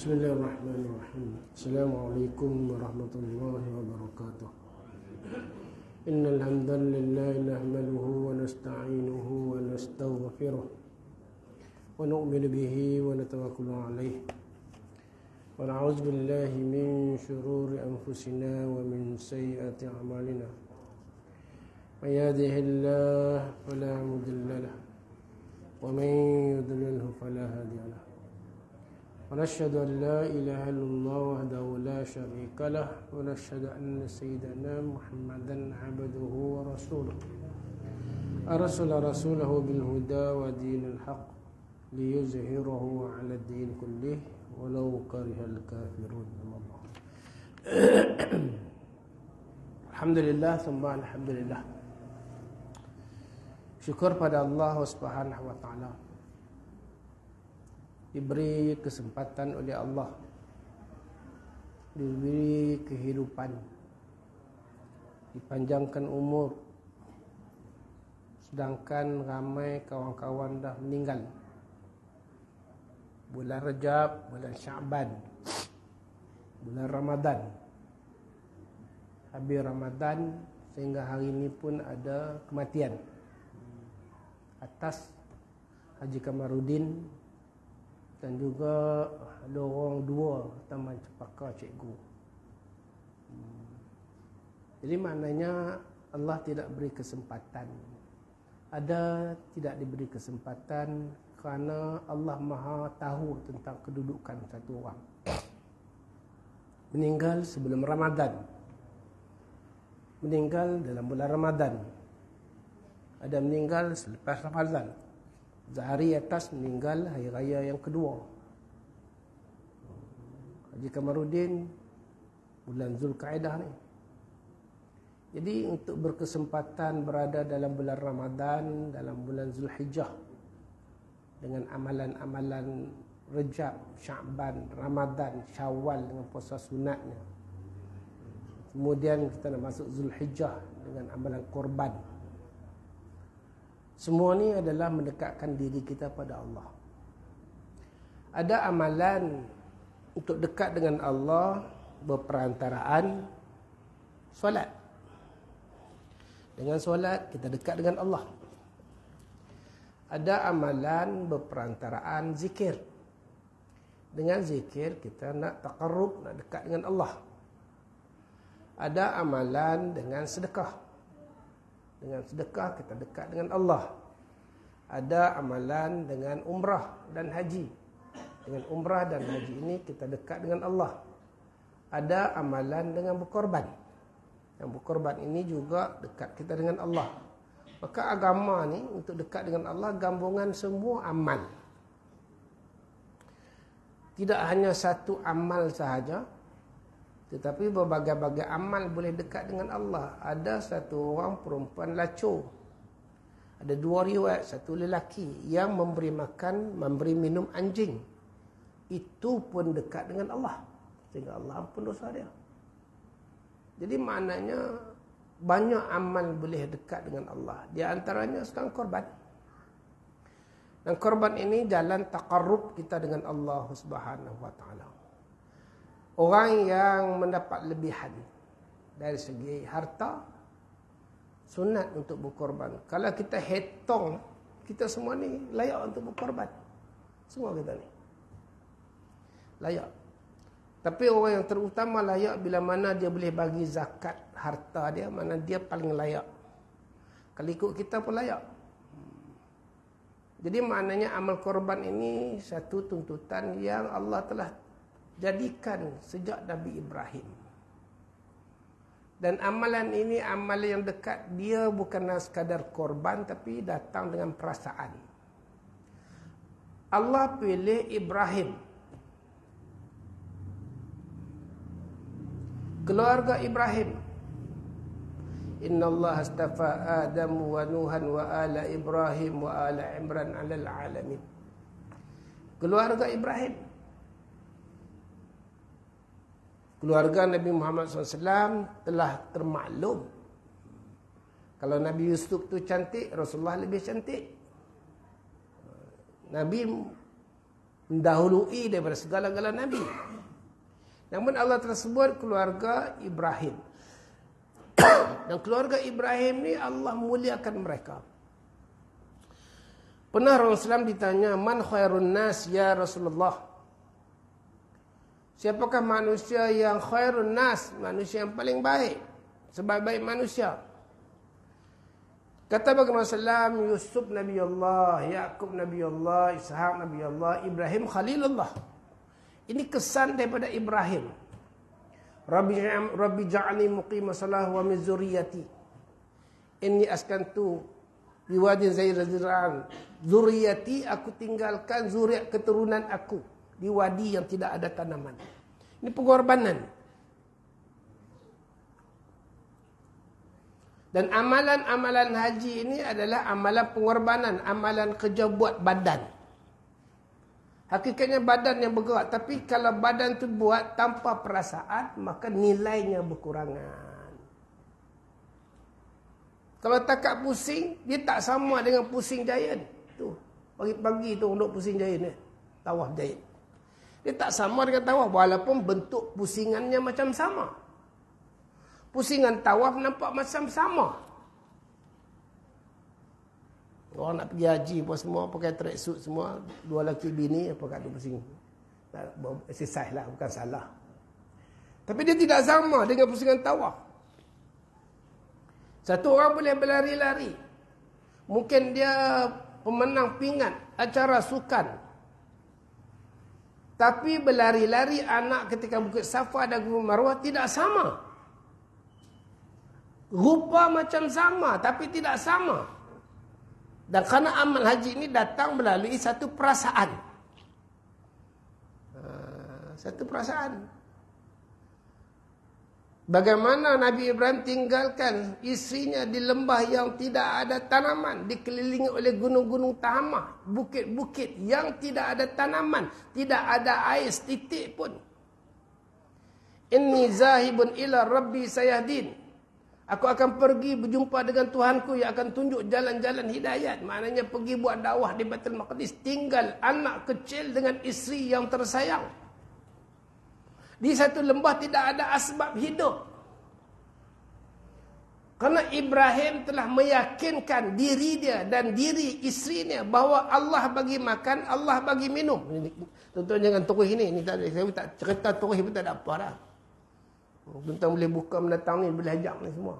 Bismillahirrahmanirrahim. Assalamualaikum warahmatullahi wabarakatuh. Innal hamdalillah nahmaduhu wa nasta'inuhu wa nastaghfiruh wa nu'minu bihi wa natawakkalu alayh. Wa na'udzu billahi min shururi anfusina wa min sayyiati a'malina. May yahdihillahu fala mudilla lahu wa may yudlilhu fala hadiya lahu. ونشهد أن لا إله إلا الله وحده لا شريك له ونشهد أن سيدنا محمدا عبده ورسوله أرسل رسوله بالهدى ودين الحق ليظهره على الدين كله ولو كره الكافرون. الحمد لله ثم الحمد لله. Syukur pada Allah Subhanahu wa taala, diberi kesempatan oleh Allah, diberi kehidupan, dipanjangkan umur, sedangkan ramai kawan-kawan dah meninggal. Bulan Rajab, bulan Sya'ban, bulan Ramadan, habis Ramadan sehingga hari ini pun ada kematian atas Haji Kamarudin. Dan juga ada orang dua taman cepaka cikgu. Jadi maknanya Allah tidak beri kesempatan. Ada tidak diberi kesempatan kerana Allah Maha tahu tentang kedudukan satu orang. Meninggal sebelum Ramadan, meninggal dalam bulan Ramadan, ada meninggal selepas Ramadan, sehari atas meninggal hari raya yang kedua. Haji Kamarudin bulan Zulkaidah ni. Jadi untuk berkesempatan berada dalam bulan Ramadan, dalam bulan Zulhijjah, dengan amalan-amalan Rejab, Sya'ban, Ramadan, Syawal dengan puasa sunatnya. Kemudian kita nak masuk Zulhijjah dengan amalan korban. Semua ni adalah mendekatkan diri kita pada Allah. Ada amalan untuk dekat dengan Allah berperantaraan solat. Dengan solat kita dekat dengan Allah. Ada amalan berperantaraan zikir. Dengan zikir kita nak taqarrub, nak dekat dengan Allah. Ada amalan dengan sedekah. Dengan sedekah kita dekat dengan Allah. Ada amalan dengan umrah dan haji. Dengan umrah dan haji ini kita dekat dengan Allah. Ada amalan dengan berkorban. Yang berkorban ini juga dekat kita dengan Allah. Maka agama ni untuk dekat dengan Allah gabungan semua amal. Tidak hanya satu amal sahaja, tetapi berbagai-bagai amal boleh dekat dengan Allah. Ada satu orang perempuan lacur. Ada dua riwayat, satu lelaki yang memberi makan, memberi minum anjing. Itu pun dekat dengan Allah. Sehingga Allah ampun dosa dia. Jadi maknanya banyak amal boleh dekat dengan Allah. Di antaranya sekarang korban. Dan korban ini jalan taqarrub kita dengan Allah Subhanahu wa taala. Orang yang mendapat lebihan dari segi harta, sunat untuk berkorban. Kalau kita hitung, kita semua ni layak untuk berkorban. Semua kita ni layak. Tapi orang yang terutama layak bila mana dia boleh bagi zakat harta dia, mana dia paling layak. Kalau ikut kita pun layak. Jadi maknanya amal korban ini satu tuntutan yang Allah telah jadikan sejak Nabi Ibrahim. Dan amalan ini amalan yang dekat, dia bukanlah sekadar korban tapi datang dengan perasaan. Allah pilih Ibrahim, keluarga Ibrahim. Inna Allah astafa Adam wa Nuhan wa ala Ibrahim wa ala Imran alal alamin. Keluarga Ibrahim. Keluarga Nabi Muhammad SAW telah termaklum. Kalau Nabi Yusuf tu cantik, Rasulullah lebih cantik. Nabi mendahului daripada segala-gala Nabi. Namun Allah tersebut keluarga Ibrahim. Dan keluarga Ibrahim ni Allah muliakan mereka. Pernah orang Islam ditanya, man khairun nas ya Rasulullah? Siapakah manusia yang khairun nas? Manusia yang paling baik, sebaik-baik manusia. Kata bagaimana Rasulullah, Yusuf Nabi Allah, Yaqub Nabi Allah, Ishaq Nabi Allah, Ibrahim Khalilullah. Ini kesan daripada Ibrahim. Rabbi ja'alni muqima salah wa min zurriyati. Inni askantu biwadin zairan. Zurriyati, aku tinggalkan zuriat keturunan aku di wadi yang tidak ada tanaman. Ini pengorbanan. Dan amalan-amalan haji ini adalah amalan pengorbanan, amalan kerja buat badan. Hakikatnya badan yang bergerak. Tapi kalau badan tu buat tanpa perasaan, maka nilainya berkurangan. Kalau takat pusing, dia tak sama dengan pusing giant. Tu, pagi-pagi tu untuk pusing giant ni. Tawaf giant. Dia tak sama dengan tawaf. Walaupun bentuk pusingannya macam sama. Pusingan tawaf nampak macam sama. Orang nak pergi haji pun semua pakai tracksuit semua. Dua lelaki bini apa kat tu pusing. Exercise lah, bukan salah. Tapi dia tidak sama dengan pusingan tawaf. Satu orang boleh berlari-lari. Mungkin dia pemenang pingat acara sukan. Tapi berlari-lari anak ketika Bukit Safa dan Gunung Marwah tidak sama. Rupa macam sama tapi tidak sama. Dan kerana amal haji ini datang melalui satu perasaan. Satu perasaan. Bagaimana Nabi Ibrahim tinggalkan isterinya di lembah yang tidak ada tanaman. Dikelilingi oleh gunung-gunung tahamah. Bukit-bukit yang tidak ada tanaman. Tidak ada air setitik pun. Inni zahibun ila rabbi sayahdin. Aku akan pergi berjumpa dengan Tuhanku yang akan tunjuk jalan-jalan hidayat. Maknanya pergi buat dakwah di Baitul Maqdis. Tinggal anak kecil dengan isteri yang tersayang. Di satu lembah tidak ada asbab hidup. Karena Ibrahim telah meyakinkan diri dia dan diri isterinya bahawa Allah bagi makan, Allah bagi minum. Tuan-tuan jangan terus ini. Saya tak cerita terus pun tak ada apa dah. Tuan-tuan boleh buka mendatang ni, boleh ajak ni semua.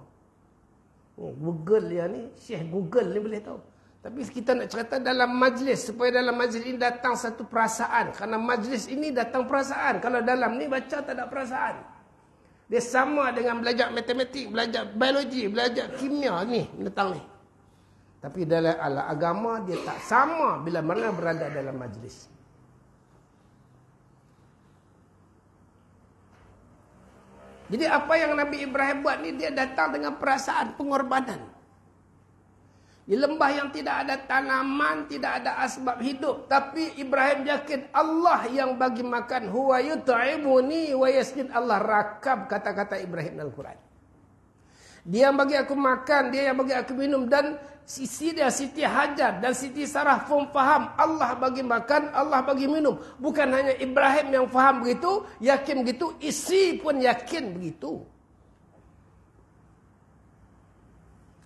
Google dia ni, Syekh Google ni boleh tahu. Tapi kita nak cerita dalam majlis, supaya dalam majlis ini datang satu perasaan. Kerana majlis ini datang perasaan. Kalau dalam ni baca tak ada perasaan. Dia sama dengan belajar matematik, belajar biologi, belajar kimia ni, mendatang ni. Tapi dalam agama dia tak sama bila mana berada dalam majlis. Jadi apa yang Nabi Ibrahim buat ni, dia datang dengan perasaan pengorbanan. Di lembah yang tidak ada tanaman, tidak ada asbab hidup. Tapi Ibrahim yakin Allah yang bagi makan. Huwa yut'imuni wa yaskin. Allah rakab kata-kata Ibrahim dalam Quran. Dia yang bagi aku makan, dia yang bagi aku minum. Dan Siti Hajar dan Siti Sarah pun faham Allah bagi makan, Allah bagi minum. Bukan hanya Ibrahim yang faham begitu, yakin begitu, isteri pun yakin begitu.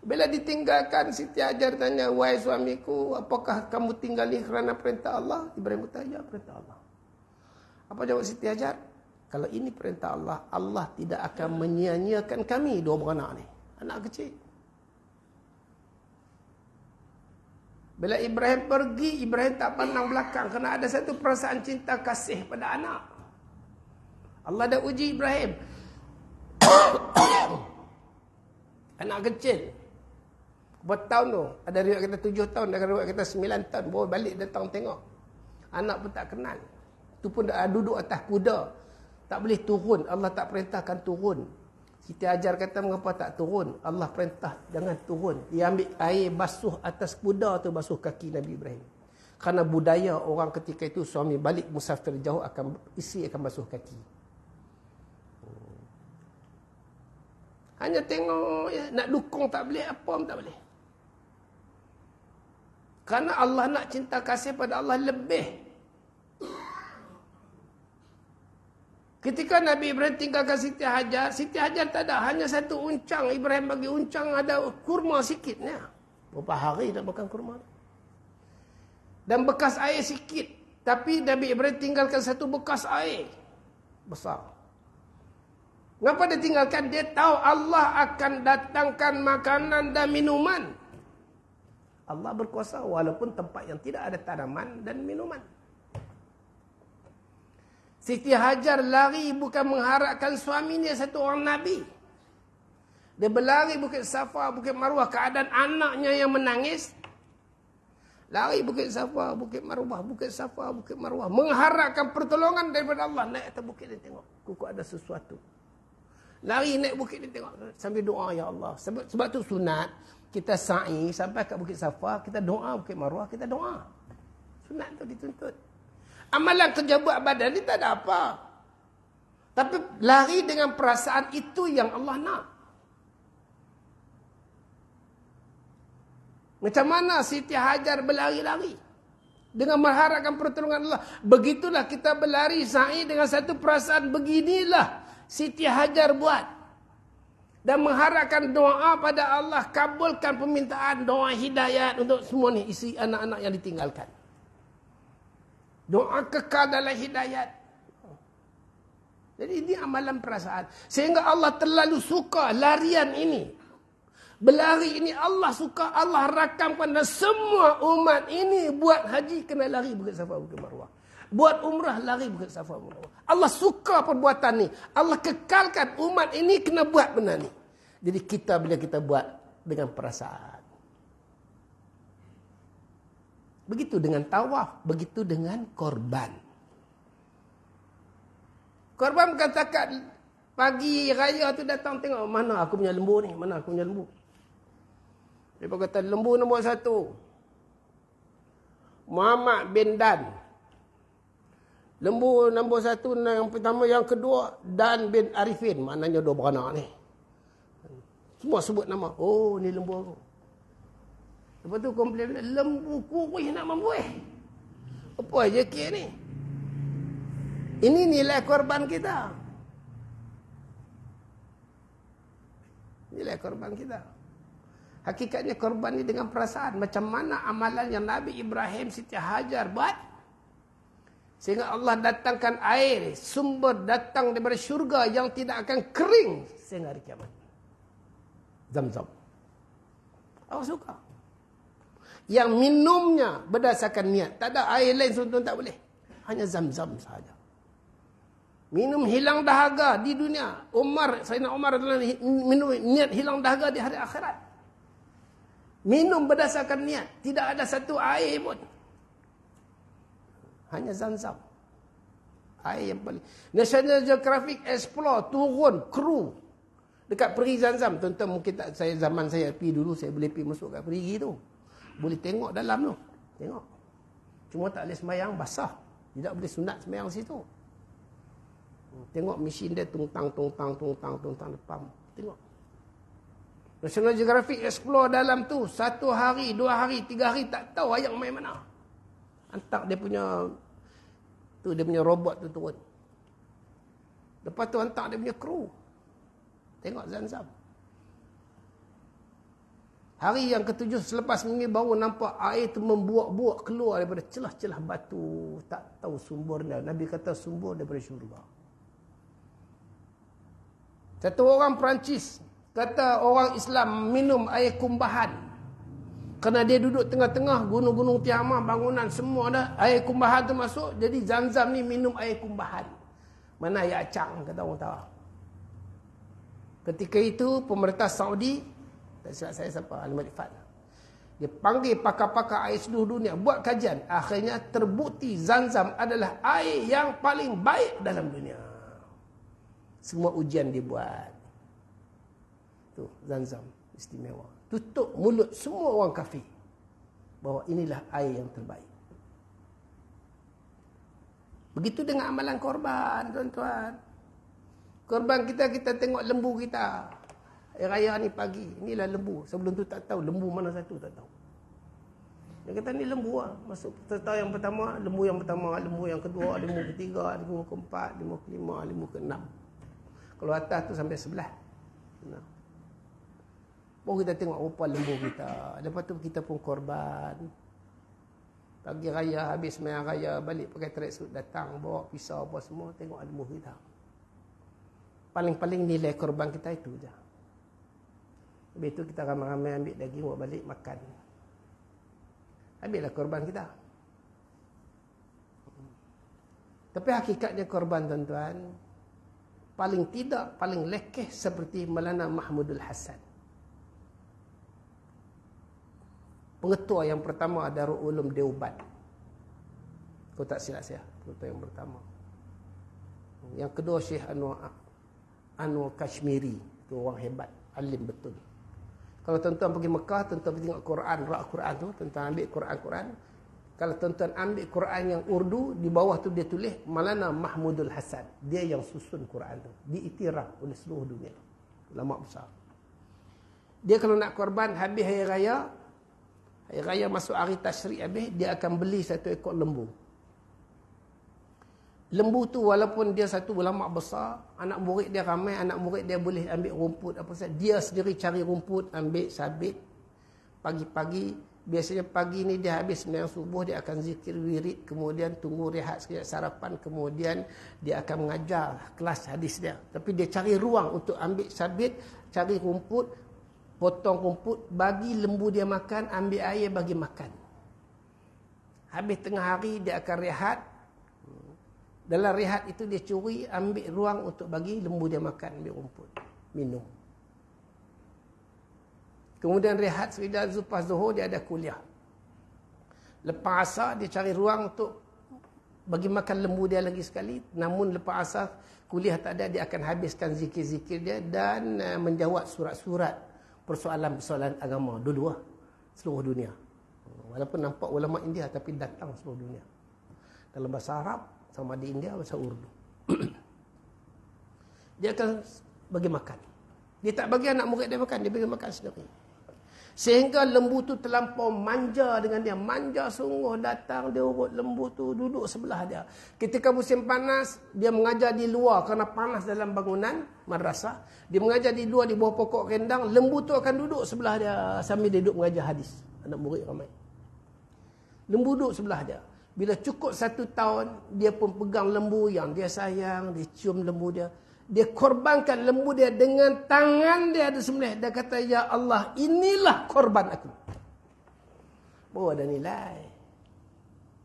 Bila ditinggalkan, Siti Hajar tanya, wahai suamiku, apakah kamu tinggal ni kerana perintah Allah? Ibrahim bertanya, perintah Allah. Apa jawab Siti Hajar? Kalau ini perintah Allah, Allah tidak akan menyia-nyiakan kami dua beranak ni. Anak kecil. Bila Ibrahim pergi, Ibrahim tak pandang belakang. Kerana ada satu perasaan cinta kasih pada anak. Allah dah uji Ibrahim. Anak kecil. Berapa tahun tu? Ada riwayat kata 7 tahun, ada riwayat kata 9 tahun. Baru balik datang tengok. Anak pun tak kenal. Tu pun dah duduk atas kuda. Tak boleh turun. Allah tak perintahkan turun. Siti Hajar kata, mengapa tak turun? Allah perintah, jangan turun. Dia ambil air basuh atas kuda tu, basuh kaki Nabi Ibrahim. Kerana budaya orang ketika itu, suami balik musafir jauh, isteri akan basuh kaki. Hanya tengok, ya, nak dukung tak boleh, apa pun tak boleh. Kerana Allah nak cinta kasih pada Allah lebih. Ketika Nabi Ibrahim tinggalkan Siti Hajar tak ada, hanya satu uncang. Ibrahim bagi uncang, ada kurma sikitnya. Berapa hari nak makan kurma? Dan bekas air sikit. Tapi Nabi Ibrahim tinggalkan satu bekas air besar. Kenapa dia tinggalkan? Dia tahu Allah akan datangkan makanan dan minuman. Allah berkuasa walaupun tempat yang tidak ada tanaman dan minuman. Siti Hajar lari bukan mengharapkan suaminya satu orang Nabi. Dia berlari Bukit Safa, Bukit Marwah, keadaan anaknya yang menangis. Lari Bukit Safa, Bukit Marwah, Bukit Safa, Bukit Marwah. Mengharapkan pertolongan daripada Allah. Naik atas bukit dia tengok. Kuku ada sesuatu. Lari naik bukit dia tengok. Sambil doa, ya Allah. Sebab tu sunat. Kita sa'i sampai kat Bukit Safa. Kita doa Bukit Marwah. Kita doa. Sunat tu dituntut. Amalan kerja buat badan ni tak ada apa. Tapi lari dengan perasaan itu yang Allah nak. Macam mana Siti Hajar berlari-lari dengan mengharapkan pertolongan Allah. Begitulah kita berlari sa'i dengan satu perasaan. Beginilah Siti Hajar buat. Dan mengharapkan doa pada Allah. Kabulkan permintaan doa hidayat untuk semua ni. Isi anak-anak yang ditinggalkan. Doa kekal dalam hidayat. Jadi ini amalan perasaan. Sehingga Allah terlalu suka larian ini. Berlari ini Allah suka. Allah rakamkan dan semua umat ini buat haji kena lari Bukit Safa, Bukit Marwah. Buat umrah lari Bukit Safa, Bukit Marwah. Allah suka perbuatan ni. Allah kekalkan umat ini kena buat benda ni. Jadi kita bila kita buat dengan perasaan. Begitu dengan tawaf, begitu dengan korban. Korban katakan pagi raya tu datang tengok mana aku punya lembu ni, mana aku punya lembu. Dia kata lembu nombor 1 Muhammad bin Dan. Lembu nombor 1 yang pertama, yang kedua Dan bin Arifin, maknanya 2 beranak ni. Semua sebut nama. Oh, ni lembu aku. Lepas tu komplain, lembu kurih nak membuih. Apa je ke ni? Ini nilai korban kita. Nilai korban kita. Hakikatnya korban ni dengan perasaan. Macam mana amalan yang Nabi Ibrahim Siti Hajar buat. Sehingga Allah datangkan air. Sumber datang daripada syurga yang tidak akan kering sehingga hari kiamat. Zam-zam. Allah suka. Yang minumnya berdasarkan niat. Tak ada air lain tuan-tuan tak boleh. Hanya zam-zam sahaja. Minum hilang dahaga di dunia. Sayyidina Umar adalah minum niat hilang dahaga di hari akhirat. Minum berdasarkan niat. Tidak ada satu air pun. Hanya zam-zam. Air yang paling. National Geographic Explore turun kru dekat Peri Zam-Zam. Tuan-tuan mungkin tak, zaman saya pergi dulu, saya boleh pergi masuk kat Peri tu. Boleh tengok dalam tu. Tengok. Cuma tak boleh sembahyang basah. Tidak boleh sunat sembahyang situ. Tengok mesin dia tungtang depan. Tengok. National Geographic Explore dalam tu 1 hari, 2 hari, 3 hari tak tahu ayam main mana. Hantar dia punya robot tu turun. Lepas tu hantar dia punya kru. Tengok Zam-Zam. Hari yang ke-7 selepas minggu baru nampak air tu membuak-buak keluar daripada celah-celah batu. Tak tahu sumbernya. Nabi kata sumber daripada syurga. Satu orang Perancis kata orang Islam minum air kumbahan. Kerana dia duduk tengah-tengah gunung-gunung Tihamah, bangunan semua dah. Air kumbahan tu masuk. Jadi Zam-Zam ni minum air kumbahan. Mana air acang kata orang tahu. Ketika itu pemerintah Saudi, tak silap saya siapa, Al-Malik Fad, dia panggil pakar-pakar air seluruh dunia buat kajian. Akhirnya terbukti Zam-Zam adalah air yang paling baik dalam dunia. Semua ujian dibuat. Tu Zam-Zam istimewa. Tutup mulut semua orang kafir bahawa inilah air yang terbaik. Begitu dengan amalan korban, tuan-tuan. Korban kita tengok lembu kita. Raya ni pagi, inilah lembu. Sebelum tu tak tahu lembu mana satu, tak tahu. Dia kata ni lembu lah. Masuk peserta yang pertama, lembu yang pertama, lembu yang kedua, lembu ketiga, lembu keempat, lembu kelima, lembu keenam. Kalau atas tu sampai 11. Baru kita tengok rupa lembu kita. Lepas tu kita pun korban. Pagi raya, habis sembahyang raya, balik pakai tracksuit datang, bawa pisau apa semua, tengok lembu kita. Paling-paling nilai korban kita itu je. Habis tu kita ramai-ramai ambil daging, bawa balik makan. Habislah korban kita. Tapi hakikatnya korban tuan-tuan, paling tidak, paling lekeh seperti Maulana Mahmudul Hasan. Pengetua yang pertama Darul Ulum Deoband. Kau tak silap saya, pengetua yang pertama. Yang kedua Syekh Anwar Kashmiri, tu orang hebat, alim betul. Kalau tuan-tuan pergi Mekah, tuan-tuan pergi tengok Quran, rak Quran tu, tuan-tuan ambil Quran. Kalau tuan-tuan ambil Quran yang Urdu, di bawah tu dia tulis Maulana Mahmudul Hasan. Dia yang susun Quran tu. Diiktiraf oleh seluruh dunia. Ulama besar. Dia kalau nak korban habis hari raya masuk hari tasyrik habis, dia akan beli satu ekor lembu. Lembu tu walaupun dia satu ulama besar, anak murid dia ramai, anak murid dia boleh ambil rumput apa saja. Dia sendiri cari rumput, ambil sabit. Pagi-pagi, biasanya pagi ni dia habis sembahyang subuh, dia akan zikir wirid, kemudian tunggu rehat sekejap sarapan, kemudian dia akan mengajar kelas hadis dia. Tapi dia cari ruang untuk ambil sabit, cari rumput, potong rumput, bagi lembu dia makan, ambil air bagi makan. Habis tengah hari dia akan rehat. Dalam rehat itu dia curi, ambil ruang untuk bagi lembu dia makan, ambil rumput, minum. Kemudian rehat sudah lepas zuhur dia ada kuliah. Lepas asar dia cari ruang untuk bagi makan lembu dia lagi sekali. Namun lepas asar kuliah tak ada, dia akan habiskan zikir-zikir dia dan menjawab surat-surat persoalan-persoalan agama dulu lah, seluruh dunia. Walaupun nampak ulama India tapi datang seluruh dunia. Dalam bahasa Arab sama di India, bahasa Urdu. Dia akan bagi makan. Dia tak bagi anak murid dia makan, dia bagi makan sendiri. Sehingga lembu tu terlampau manja dengan dia. Manja sungguh, datang dia urut lembu tu, duduk sebelah dia. Ketika musim panas, dia mengajar di luar kerana panas dalam bangunan madrasah. Dia mengajar di luar di bawah pokok rendang. Lembu tu akan duduk sebelah dia sambil dia duduk mengajar hadis. Anak murid ramai. Lembu duduk sebelah dia. Bila cukup 1 tahun, dia pun pegang lembu yang dia sayang, dia cium lembu dia. Dia korbankan lembu dia dengan tangan dia ada sembelih. Dia kata, ya Allah, inilah korban aku. Baru ada nilai.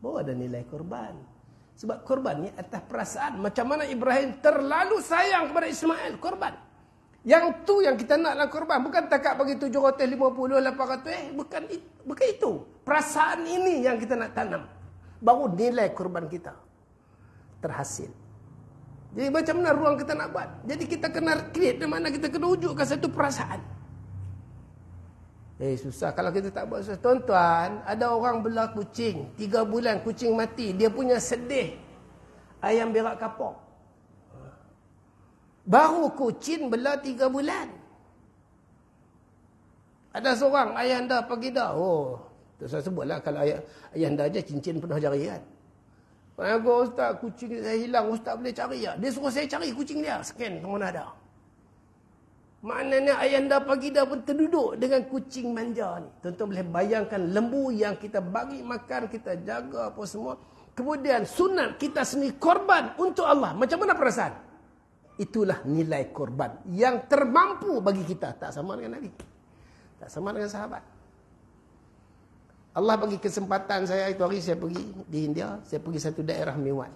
Baru ada nilai korban. Sebab korban ni atas perasaan. Macam mana Ibrahim terlalu sayang kepada Ismail, korban. Yang tu yang kita nak dalam korban. Bukan takat bagi 750, 800. Bukan itu. Perasaan ini yang kita nak tanam. Baru nilai korban kita terhasil. Jadi macam mana ruang kita nak buat? Jadi kita kena create di mana kita kena wujudkan satu perasaan. Susah kalau kita tak buat susah. Tuan-tuan, ada orang bela kucing 3 bulan kucing mati, dia punya sedih. Ayam berak kapok. Baru kucing bela 3 bulan. Ada seorang ayah anda pergi dah. Tu saya sebutlah kalau ayah anda aja cincin penuh jari kan. Aku ustaz, kucing saya hilang, ustaz boleh cari tak? Dia suruh saya cari kucing dia, scan ke mana ada. Maknanya ayah anda pagi dah pun terduduk dengan kucing manja ni. Tuan-tuan boleh bayangkan lembu yang kita bagi makan, kita jaga apa semua. Kemudian sunat kita sendiri korban untuk Allah. Macam mana perasaan? Itulah nilai korban yang termampu bagi kita. Tak sama dengan Nabi. Tak sama dengan sahabat. Allah bagi kesempatan saya, itu hari saya pergi di India, saya pergi satu daerah Mewat.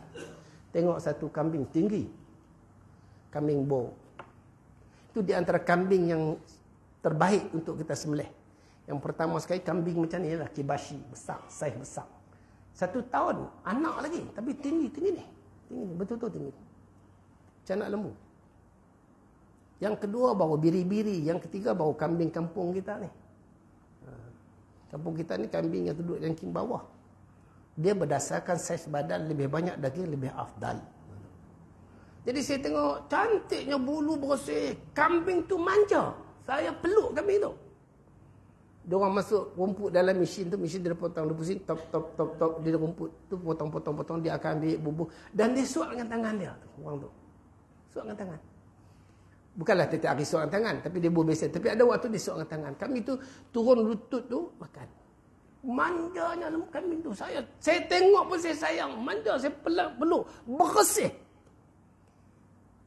Tengok satu kambing tinggi. Kambing bau. Itu di antara kambing yang terbaik untuk kita sembelih. Yang pertama sekali kambing macam ni lah, kibashi, besar, saiz besar. 1 tahun, anak lagi, tapi tinggi ni. Tinggi ni, betul-betul tinggi. Macam anak lembu. Yang kedua baru biri-biri, yang ketiga baru kambing kampung kita ni. Kampung kita ni kambing yang duduk ranking bawah. Dia berdasarkan saiz badan lebih banyak daging, lebih afdal. Jadi saya tengok cantiknya bulu bersih. Kambing tu manja. Saya peluk kambing tu. Dia orang masuk rumput dalam mesin tu, mesin dia potong, dia pusing, top, dia rumput tu potong, dia akan ambil bubuh. Dan dia suap dengan tangan dia, orang tu. Suap dengan tangan. Bukanlah tiap hari suap dengan tangan, tapi dia bubuh biasa. Tapi ada waktu dia suap dengan tangan. Kami tu turun lutut tu, makan. Manjanya kami tu. Saya tengok pun saya sayang. Manja, saya peluk, bersih.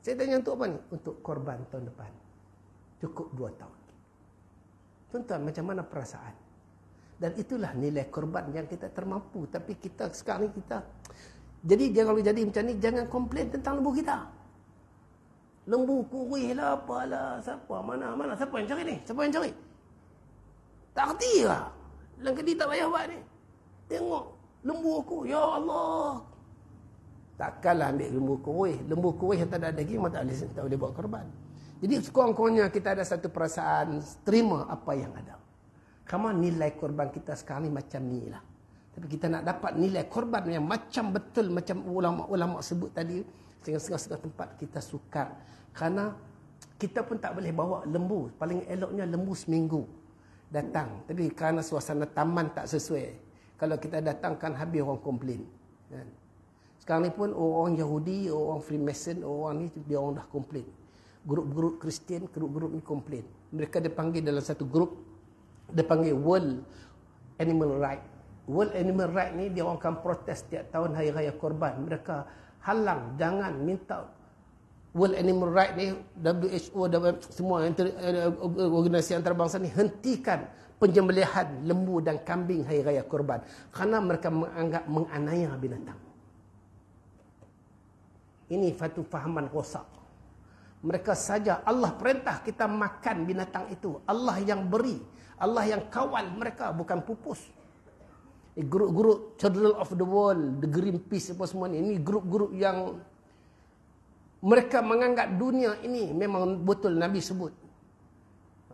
Saya tanya untuk apa ni? Untuk korban tahun depan. Cukup 2 tahun. Tuan-tuan, macam mana perasaan? Dan itulah nilai korban yang kita termampu. Tapi kita sekarang ni kita... Jadi kalau jadi macam ni, jangan komplain tentang lembu kita. Lembu kurih lah, apalah. Siapa? Mana? Siapa yang cari ni? Siapa yang cari? Tak erti lah. Dalam kedai tak payah buat ni. Tengok lembu aku. Ya Allah. Takkanlah ambil lembu kurih. Lembu kurih yang tak ada daging, tak boleh buat korban. Jadi sekurang-kurangnya kita ada satu perasaan terima apa yang ada. Kamu nilai korban kita sekarang ni macam ni lah. Tapi kita nak dapat nilai korban yang macam betul, macam ulama-ulama sebut tadi, sehingga setengah-setengah tempat kita sukar. Kerana kita pun tak boleh bawa lembu. Paling eloknya lembu seminggu datang. Tapi kerana suasana taman tak sesuai. Kalau kita datang kan habis orang komplain. Sekarang ni pun orang Yahudi, orang Freemason, orang ni dia orang dah komplain. Grup-grup Kristian, grup-grup ni komplain. Mereka dipanggil dalam satu grup, dia panggil World Animal Right. World Animal Right ni dia orang akan protes tiap tahun Hari Raya Korban. Mereka halang, jangan minta World Animal Right ni, WHO, semua organisasi antarabangsa ni hentikan penyembelihan lembu dan kambing Hari Raya Korban. Kerana mereka menganggap menganiaya binatang. Ini satu fahaman rosak. Mereka saja Allah perintah kita makan binatang itu. Allah yang beri. Allah yang kawal mereka, bukan pupus. Grup-grup Children of the World, The Greenpeace apa semua ni. Ini grup-grup yang mereka menganggap dunia ini memang betul Nabi sebut.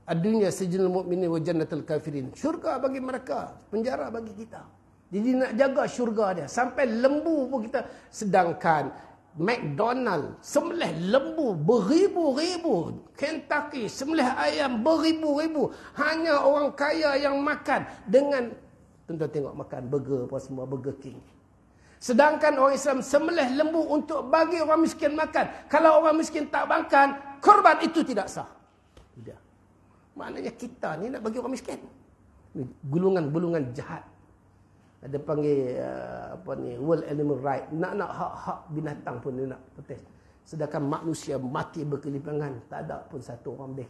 Ad-dunya sijnul mu'minin wa jannatul kafirin. Syurga bagi mereka, penjara bagi kita. Jadi nak jaga syurga dia. Sampai lembu pun kita. Sedangkan McDonald sembelih lembu beribu-ribu, Kentucky sembelih ayam beribu-ribu, hanya orang kaya yang makan dengan tuan-tuan tengok makan burger apa semua, Burger King. Sedangkan orang Islam sembelih lembu untuk bagi orang miskin makan. Kalau orang miskin tak makan, korban itu tidak sah. Tidak. Maknanya kita ni nak bagi orang miskin. Gulungan-gulungan jahat. Ada panggil World Animal Right. Nak hak-hak binatang pun dia nak protes. Sedangkan manusia mati berkelipangan, tak ada pun satu orang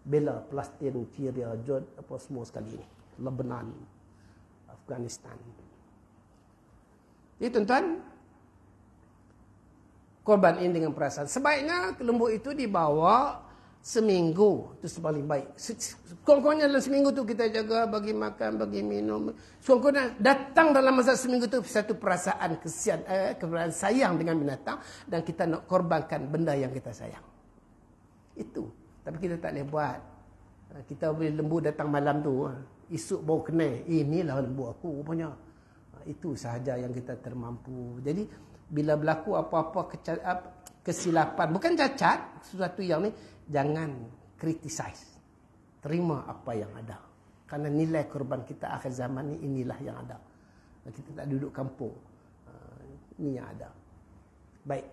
bela Palestin, Syria, Jordan apa semua sekali ni. Lebanon, Afghanistan. Jadi tuan-tuan, korban ini dengan perasaan. Sebaiknya lembu itu dibawa seminggu, itu paling baik. Kurang-kurangnya dalam seminggu tu kita jaga, bagi makan, bagi minum. Kurang-kurangnya datang dalam masa seminggu tu satu perasaan keperasaan sayang dengan binatang, dan kita nak korbankan benda yang kita sayang. Itu. Tapi kita tak boleh buat. Kita boleh lembu datang malam tu, esok baru kenal, inilah lembu aku rupanya. Itu sahaja yang kita termampu. Jadi bila berlaku apa-apa kesilapan, bukan cacat, sesuatu yang ni, jangan criticize. Terima apa yang ada. Karena nilai korban kita akhir zaman ni inilah yang ada. Kita tak duduk kampung. Ini yang ada. Baik.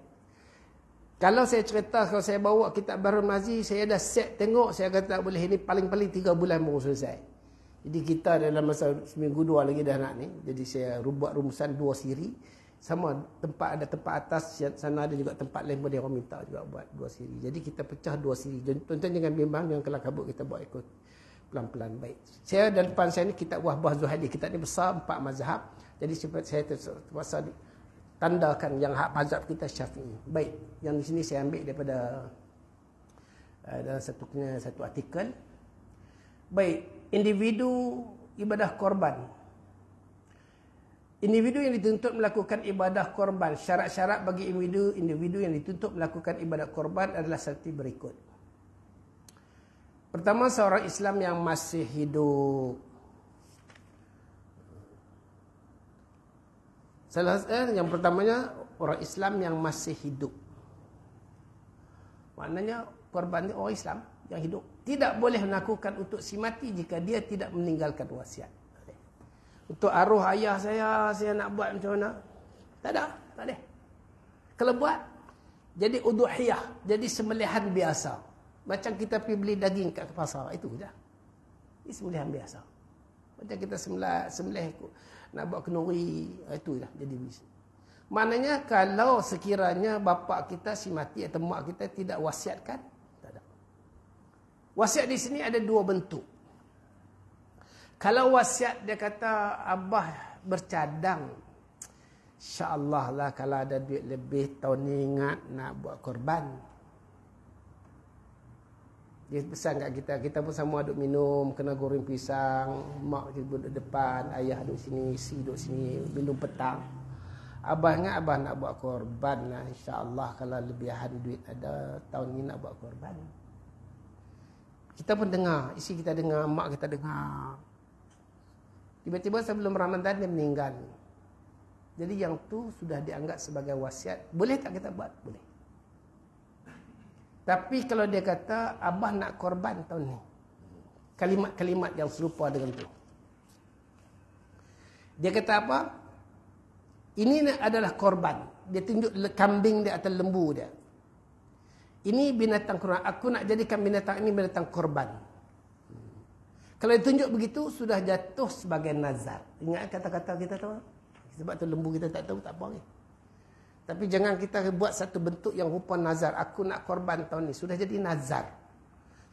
Kalau saya cerita, kalau saya bawa kitab Bahrul Mazi, saya dah set tengok, saya kata boleh ini paling-paling 3 bulan baru selesai. Jadi kita dalam masa seminggu 2 lagi dah nak ni. Jadi saya buat rumusan 2 siri. Sama tempat ada tempat atas, sana ada juga tempat lain pun dia orang minta juga buat 2 siri. Jadi kita pecah 2 siri. Tuan-tuan jangan bimbang, jangan kelam kabut, kita buat ikut pelan-pelan. Baik. Saya dan depan saya ni kitab Wahbah Zuhaili. Kitab ni besar, 4 mazhab. Jadi saya terpaksa tandakan yang hak mazhab kita Syafi'i. Baik. Yang di sini saya ambil daripada dalam satu artikel. Baik. Individu ibadah korban. Individu yang dituntut melakukan ibadah korban. Syarat-syarat bagi individu yang dituntut melakukan ibadah korban adalah seperti berikut. Pertama, seorang Islam yang masih hidup. Yang pertamanya, orang Islam yang masih hidup. Maknanya korban ni orang Islam yang hidup. Tidak boleh melakukan untuk si mati jika dia tidak meninggalkan wasiat. Untuk arwah ayah saya nak buat macam mana? Tak ada. Kalau buat, jadi udhuhiyah, jadi sembelihan biasa. Macam kita pergi beli daging kat pasar, itu je. Ini sembelihan biasa. Macam kita sembelih nak buat kenduri, itu je jadi bisnes. Maknanya kalau sekiranya bapa kita si mati atau mak kita tidak wasiatkan, tak ada. Wasiat di sini ada dua bentuk. Kalau wasiat dia kata abah bercadang, insya-Allah lah kalau ada duit lebih tahun ni ingat nak buat korban. Dia pesan kat kita pun sama duduk minum, kena goreng pisang, mak duduk depan, ayah duduk sini, si duduk sini, minum petang. Abah ingat abah nak buat korban lah, insya-Allah kalau lebihan duit ada tahun ni nak buat korban. Kita pun dengar, isi kita dengar, mak kita dengar. Tiba-tiba sebelum Ramadan dia meninggal. Jadi yang tu sudah dianggap sebagai wasiat. Boleh tak kita buat? Boleh. Tapi kalau dia kata abah nak korban tahun ni, kalimat-kalimat yang serupa dengan tu. Dia kata apa? Ini adalah korban. Dia tunjuk kambing dia atau lembu dia. Ini binatang korban. Aku nak jadikan binatang ini binatang korban. Kalau ditunjuk begitu, sudah jatuh sebagai nazar. Ingat kata-kata kita tahu? Sebab tu lembu kita tak tahu, tak apa. Tapi jangan kita buat satu bentuk yang rupa nazar. Aku nak korban tahun ni. Sudah jadi nazar.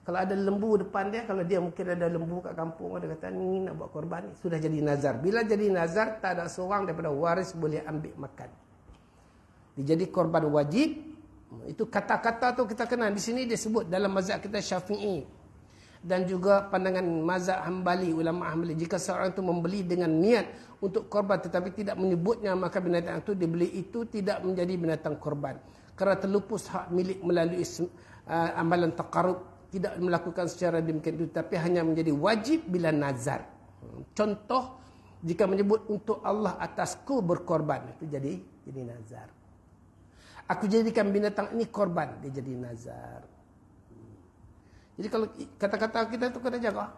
Kalau ada lembu depan dia, kalau dia mungkin ada lembu kat kampung, dia kata, ni nak buat korban ni. Sudah jadi nazar. Bila jadi nazar, tak ada seorang daripada waris boleh ambil makan. Dia jadi korban wajib. Itu kata-kata tu kita kenal. Di sini dia sebut dalam mazhab kita Syafi'i. Dan juga pandangan mazhab Hambali, ulama Hambali. Jika seorang itu membeli dengan niat untuk korban tetapi tidak menyebutnya, maka binatang itu dibeli itu tidak menjadi binatang korban. Kerana terlupus hak milik melalui amalan taqarrub. Tidak melakukan secara demikian itu, tapi hanya menjadi wajib bila nazar. Contoh, jika menyebut untuk Allah atasku berkorban, itu jadi nazar. Aku jadikan binatang ini korban, dia jadi nazar. Jadi kalau kata-kata kita itu kena jaga.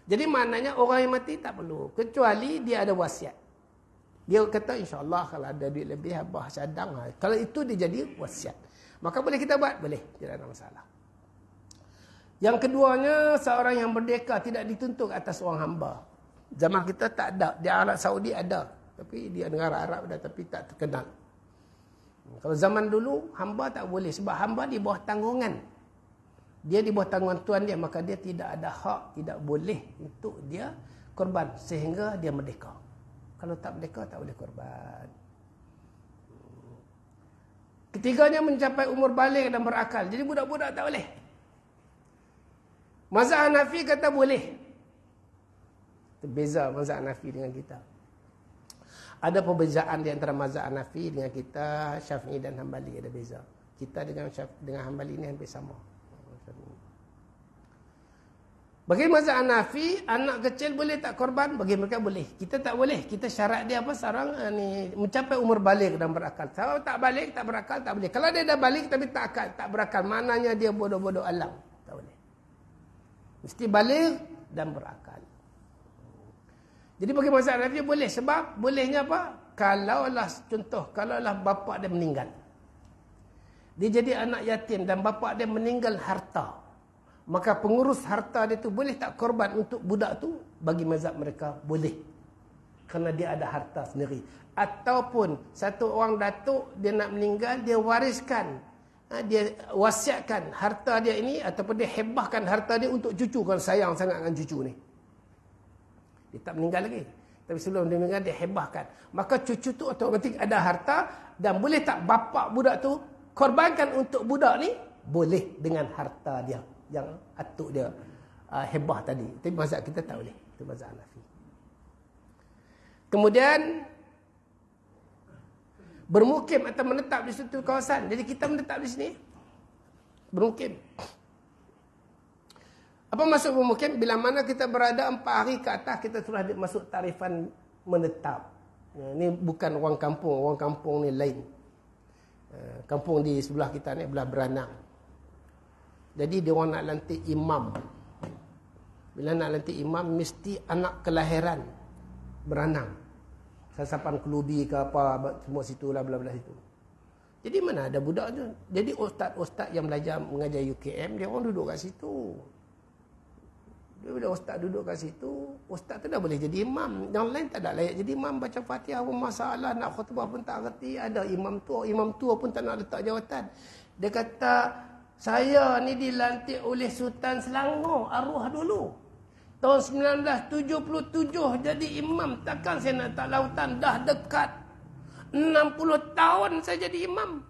Jadi maknanya orang yang mati tak perlu, kecuali dia ada wasiat. Dia kata insya-Allah kalau ada duit lebih abah cadang. Kalau itu dia jadi wasiat, maka boleh kita buat, boleh, tidak ada masalah. Yang keduanya, seorang yang merdeka tidak dituntut atas orang hamba. Zaman kita tak ada. Di Arab Saudi ada. Tapi dia negara Arab ada, tapi tak terkenal. Kalau zaman dulu, hamba tak boleh. Sebab hamba di bawah tanggungan. Dia di bawah tanggungan tuan dia. Maka dia tidak ada hak, tidak boleh untuk dia korban. Sehingga dia merdeka. Kalau tak merdeka, tak boleh korban. Ketiganya mencapai umur balik dan berakal. Jadi budak-budak tak boleh. Mazhab Hanafi kata boleh. Beza mazhab Hanafi dengan kita. Ada perbezaan di antara mazhab Hanafi dengan kita, Syafi'i dan Hambali, ada beza. Kita dengan Hambali ini hampir sama. Bagi mazhab Hanafi, anak kecil boleh tak korban? Bagi mereka boleh. Kita tak boleh. Kita syarat dia apa? Seorang ni mencapai umur balik dan berakal. Kalau tak balik, tak berakal, tak boleh. Kalau dia dah balik tapi tak berakal, maknanya dia bodoh-bodoh alam. Tak boleh. Mesti balik dan berakal. Jadi bagi mazhab Hanafi boleh. Sebab bolehnya apa? Kalaulah contoh, kalaulah bapa dia meninggal. Dia jadi anak yatim dan bapa dia meninggal harta. Maka pengurus harta dia tu boleh tak korban untuk budak tu? Bagi mazhab mereka boleh. Kerana dia ada harta sendiri. Ataupun satu orang datuk dia nak meninggal, dia wariskan. Dia wasiatkan harta dia ini ataupun dia hebahkan harta dia untuk cucu kalau sayang sangat dengan cucu ni. Dia tak meninggal lagi. Tapi sebelum dia meninggal dia hebahkan. Maka cucu tu otomatik ada harta dan boleh tak bapa budak tu korbankan untuk budak ni? Boleh dengan harta dia yang atuk dia hebah tadi. Tapi mazhab kita tak boleh. Itu mazhab Hanafi. Kemudian bermukim atau menetap di suatu kawasan. Jadi kita menetap di sini. Bermukim. Apa maksud bermukim? Bila mana kita berada 4 hari ke atas, kita sudah masuk tarifan menetap. Ini bukan orang kampung. Orang kampung ni lain. Kampung di sebelah kita ni, belah Beranang. Jadi dia orang nak lantik imam. Bila nak lantik imam, mesti anak kelahiran beranang. Sasapan kelubi ke apa, semua situ lah, belah-belah situ. Jadi mana ada budak tu. Jadi ustaz-ustaz yang belajar mengajar UKM, dia orang duduk kat situ. Bila ustaz duduk kat situ, ustaz tu dah boleh jadi imam. Yang lain tak ada layak jadi imam. Baca Fatihah pun masalah, nak khutbah pun tak kerti. Ada imam tua pun tak nak letak jawatan. Dia kata, saya ni dilantik oleh Sultan Selangor, arwah dulu. Tahun 1977 jadi imam. Takkan saya nak tak lautan, dah dekat 60 tahun saya jadi imam.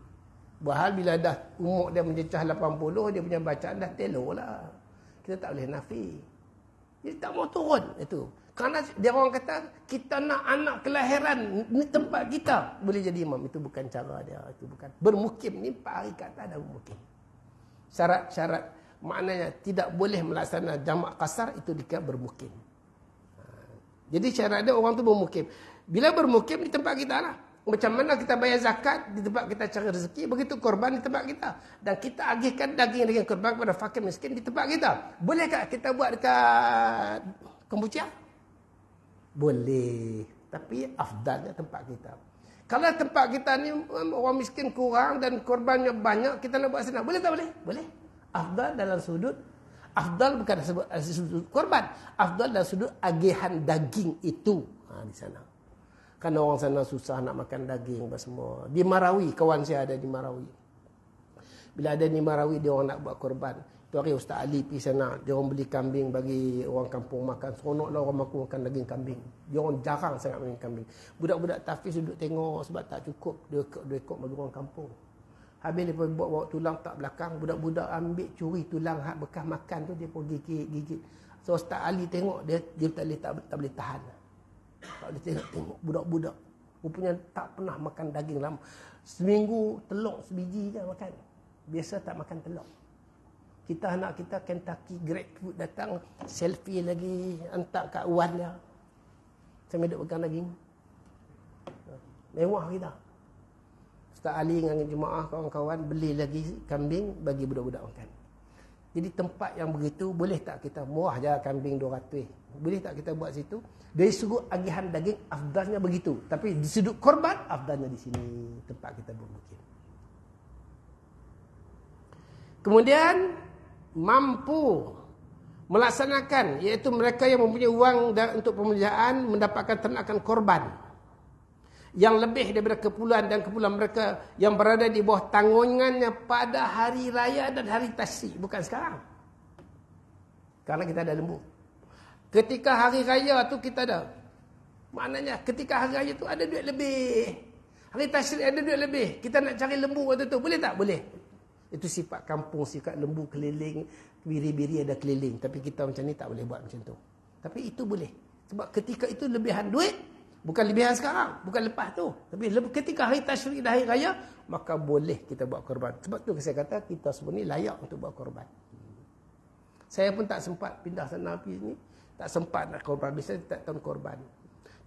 Bahal bila dah umur dia mencecah 80, dia punya bacaan dah telur lah. Kita tak boleh nafi. Jadi tak mau turun itu. Kerana dia orang kata kita nak anak kelahiran ni tempat kita boleh jadi imam. Itu bukan cara dia, itu bukan. Bermukim ni 4 hari kata ada bermukim. Syarat-syarat maknanya tidak boleh melaksanakan jamak kasar, itu dikira bermukim. Jadi syarat dia orang tu bermukim. Bila bermukim di tempat kita lah. Macam mana kita bayar zakat di tempat kita cari rezeki, begitu korban di tempat kita. Dan kita agihkan daging korban kepada fakir miskin di tempat kita. Bolehkah kita buat dekat Kamboja? Boleh. Tapi afdalnya tempat kita. Kalau tempat kita ni orang miskin kurang dan korbannya banyak, kita nak buat sana. Boleh tak boleh? Boleh. Afdal dalam sudut. Afdal bukan sudut korban. Afdal dalam sudut agihan daging itu. Di sana. Kerana orang sana susah nak makan daging apa semua. Di Marawi, kawan saya ada di Marawi. Bila ada di Marawi, dia orang nak buat korban. Tu hari Ustaz Ali pergi sana. Dia orang beli kambing bagi orang kampung makan. Seronoklah orang makan daging kambing. Dia orang jarang sangat makan kambing. Budak-budak tafiz duduk tengok sebab tak cukup. Dia ikut bagi orang kampung. Habis dia bawa tulang tak belakang. Budak-budak ambil curi tulang hak bekas makan tu. Dia pergi gigit. So Ustaz Ali tengok, dia tak boleh tahan. Tak boleh tengok budak-budak. Rupanya tak pernah makan daging lama. Seminggu telur sebiji je makan. Biasa tak makan telur. Kita anak kita Kentucky grapefruit datang, selfie lagi, hantar kat wan dia. Saya duduk pegang daging. Mewah kita. Ustaz Ali dengan jemaah kawan-kawan beli lagi kambing bagi budak-budak makan. Jadi tempat yang begitu, boleh tak kita murah je kambing 200? Boleh tak kita buat situ? Dari sudut agihan daging, afdalnya begitu. Tapi di sudut korban, afdalnya di sini tempat kita bermukim. Kemudian mampu melaksanakan, iaitu mereka yang mempunyai uang untuk pemeliharaan mendapatkan ternakan korban yang lebih daripada kepulauan dan kepulauan mereka yang berada di bawah tanggungannya pada hari raya dan hari tasyrik, bukan sekarang. Karena kita ada lembu. Ketika hari raya tu kita ada. Maknanya ketika hari raya tu ada duit lebih. Hari tasyrik ada duit lebih. Kita nak cari lembu waktu tu, boleh tak? Boleh. Itu sifat kampung, sifat lembu keliling, biri-biri ada keliling. Tapi kita macam ni tak boleh buat macam tu. Tapi itu boleh. Sebab ketika itu lebihan duit, bukan lebihan sekarang, bukan lepas tu. Tapi ketika hari tasyrik dan hari raya, maka boleh kita buat korban. Sebab tu saya kata kita semua ni layak untuk buat korban. Saya pun tak sempat pindah sana pergi ni. Tak sempat nak korban. Biasanya tak tahun korban.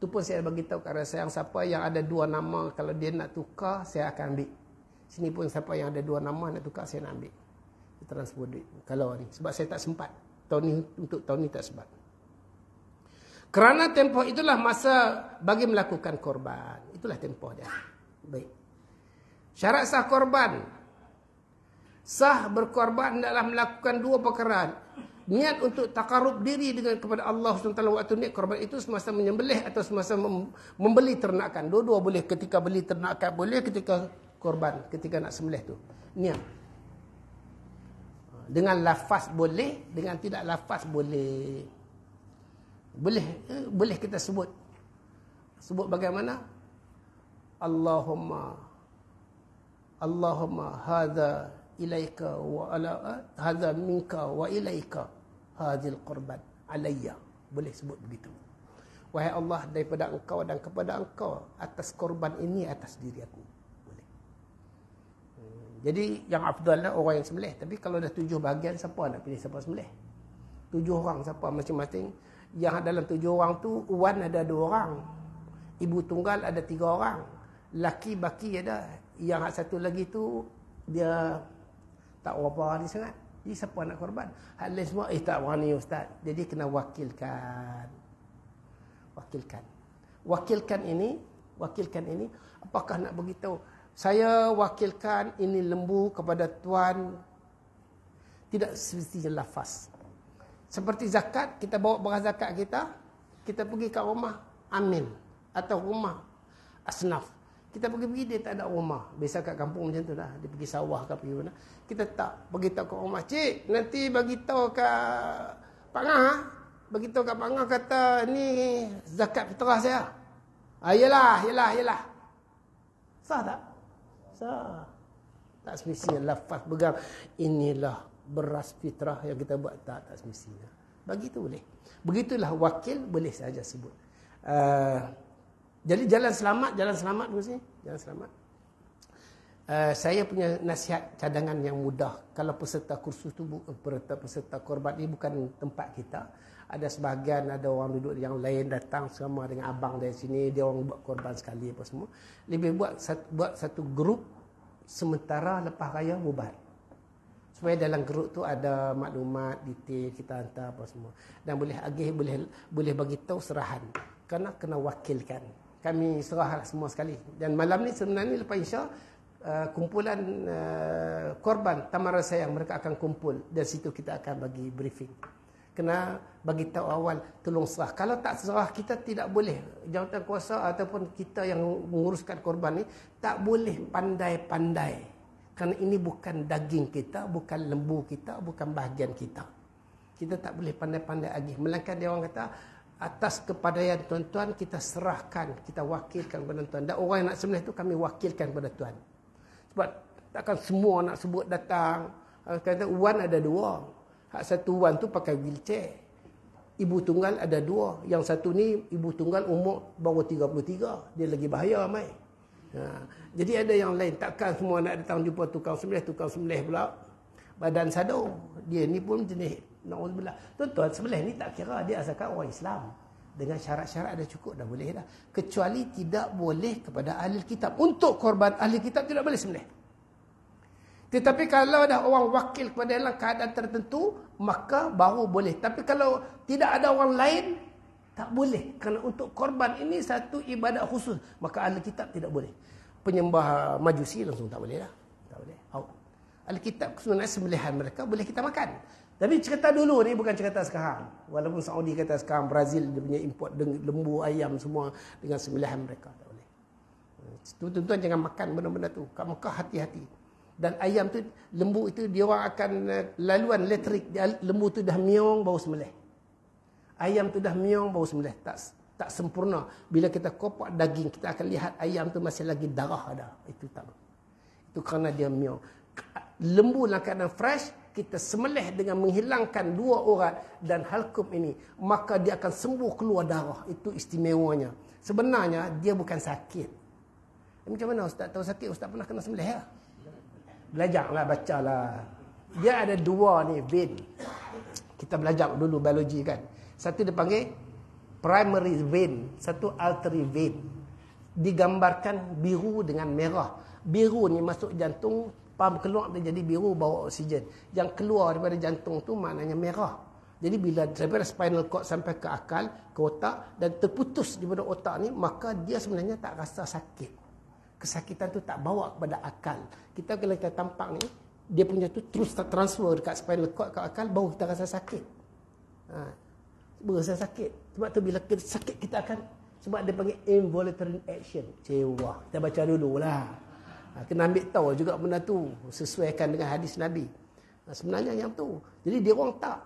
Tu pun saya bagi tahu kat saya, siapa yang ada 2 nama, kalau dia nak tukar, saya akan ambil. Sini pun siapa yang ada 2 nama nak tukar, saya nak ambil. Transfer duit. Kalau ni. Sebab saya tak sempat. Untuk tahun ni tak sempat. Kerana tempoh itulah masa bagi melakukan korban. Itulah tempoh dia. Baik. Syarat sah korban. Sah berkorban adalah melakukan 2 perkara. Niat untuk takarub diri dengan kepada Allah SWT waktu niat korban itu semasa menyembelih atau semasa membeli ternakan. Dua-dua boleh. Ketika beli ternakan boleh, ketika korban, ketika nak sembelih tu. Niat. Dengan lafaz boleh, dengan tidak lafaz boleh. Boleh kita sebut. Sebut bagaimana? Allahumma hadza ilaika wa ala hadza minka wa ilaika hadzal qurban alayya. Boleh sebut begitu. Wahai Allah, daripada engkau dan kepada engkau atas korban ini atas diri aku. Boleh. Jadi yang afdalnya orang yang sembelih. Tapi kalau dah 7 bahagian, siapa nak pilih siapa sembelih? 7 orang siapa masing-masing. Yang dalam 7 orang tu, wan ada 2 orang. Ibu tunggal ada 3 orang. Laki baki ada. Yang satu lagi tu dia tak berapa ni sangat. Jadi siapa nak korban? Hal lain semua, tak berani ustaz. Jadi kena wakilkan. Wakilkan ini, apakah nak beritahu? Saya wakilkan ini lembu kepada tuan. Tidak semestinya lafaz. Seperti zakat, kita bawa barang zakat kita pergi ke rumah Amin atau rumah Asnaf. Kita pergi dia tak ada rumah. Biasa kat kampung macam tu dah. Dia pergi sawah ke pergi mana. Kita tak beritahu ke rumah. Cik, nanti beritahu ke Pak Ngah. Beritahu kat Pak Ngah kata ni zakat fitrah saya. Yelah. Sah tak? Sah. Tak semestinya lafaz pegang inilah beras fitrah yang kita buat. Tak semestinya. Begitu boleh. Begitulah wakil boleh saja sebut. Jadi jalan selamat dulu sini. Jalan selamat. Saya punya nasihat cadangan yang mudah. Kalau peserta kursus tu, peserta korban ni bukan tempat kita. Ada sebahagian, ada orang duduk yang lain datang sama dengan abang dari sini. Dia orang buat korban sekali apa semua. Lebih buat satu grup sementara lepas raya bubar. Supaya dalam grup tu ada maklumat, detail, kita hantar apa semua. Dan boleh agih, boleh bagi tahu serahan. Kerana kena wakilkan. Kami serahlah semua sekali. Dan malam ni sebenarnya lepas Isya, kumpulan korban Taman Rasa Sayang, mereka akan kumpul. Dan situ kita akan bagi briefing. Kena bagi tahu awal, tolong serah. Kalau tak serah, kita tidak boleh. Jawatan kuasa ataupun kita yang menguruskan korban ni, tak boleh pandai-pandai. Kerana ini bukan daging kita, bukan lembu kita, bukan bahagian kita. Kita tak boleh pandai-pandai agih. Melainkan dia orang kata, atas kepadaian tuan-tuan kita serahkan, kita wakilkan kepada tuan. Dan orang yang nak sembelih tu kami wakilkan kepada tuan. Sebab takkan semua nak sebut datang. Kata wan ada dua. Hak satu wan tu pakai wheelchair. Ibu tunggal ada dua. Yang satu ni ibu tunggal umur baru 33. Dia lagi bahaya mai. Jadi ada yang lain. Takkan semua nak datang jumpa tukang sembelih pula badan sado. Dia ni pun jenis na'udzubillah. Tuan-tuan, sembelih ni tak kira dia asalkan orang Islam. Dengan syarat-syarat dah cukup, dah boleh dah. Kecuali tidak boleh kepada ahli kitab. Untuk korban ahli kitab tidak boleh sembelih. Tetapi kalau dah orang wakil kepada dalam keadaan tertentu, maka baru boleh. Tapi kalau tidak ada orang lain, tak boleh. Kerana untuk korban ini satu ibadat khusus. Maka ahli kitab tidak boleh. Penyembah majusi langsung tak boleh dah. Tak boleh. Ahli kitab sebenarnya sembelihan mereka boleh kita makan. Tapi cerita dulu ni bukan cerita sekarang. Walaupun Saudi kata sekarang Brazil dia punya import lembu, ayam semua dengan sembelihan mereka. Tak boleh. Tuan-tuan jangan makan benda-benda tu. Kat Mekah hati-hati. Dan ayam tu, lembu itu dia orang akan laluan elektrik. Lembu tu dah miong baru sembelih. Ayam tu dah miong baru sembelih. Tak sempurna. Bila kita kopak daging, kita akan lihat ayam tu masih lagi darah ada. Itu tak. Itu kerana dia miong. Lembu dalam keadaan fresh, kita sembelih dengan menghilangkan dua urat dan halkum ini, maka dia akan sembuh keluar darah. Itu istimewanya. Sebenarnya dia bukan sakit. Macam mana ustaz tahu sakit? Ustaz pernah kena sembelih ya? Belajarlah, bacalah. Dia ada dua ni vein. Kita belajar dulu biologi kan. Satu dia panggil primary vein, satu artery vein. Digambarkan biru dengan merah. Biru ni masuk jantung, pam keluar dia jadi biru, bawa oksigen. Yang keluar daripada jantung tu maknanya merah. Jadi bila daripada spinal cord sampai ke akal, ke otak dan terputus daripada otak ni, maka dia sebenarnya tak rasa sakit. Kesakitan tu tak bawa kepada akal. Kita kalau kita tampak ni, dia punya tu terus transfer dekat spinal cord ke akal, baru kita rasa sakit. Berasa sakit. Sebab tu bila kita sakit kita akan, sebab dia panggil involuntary action. Cewa. Kita baca dululah. Kena ambil tahu juga benda tu, sesuaikan dengan hadis Nabi. Sebenarnya yang tu. Jadi dia orang tak.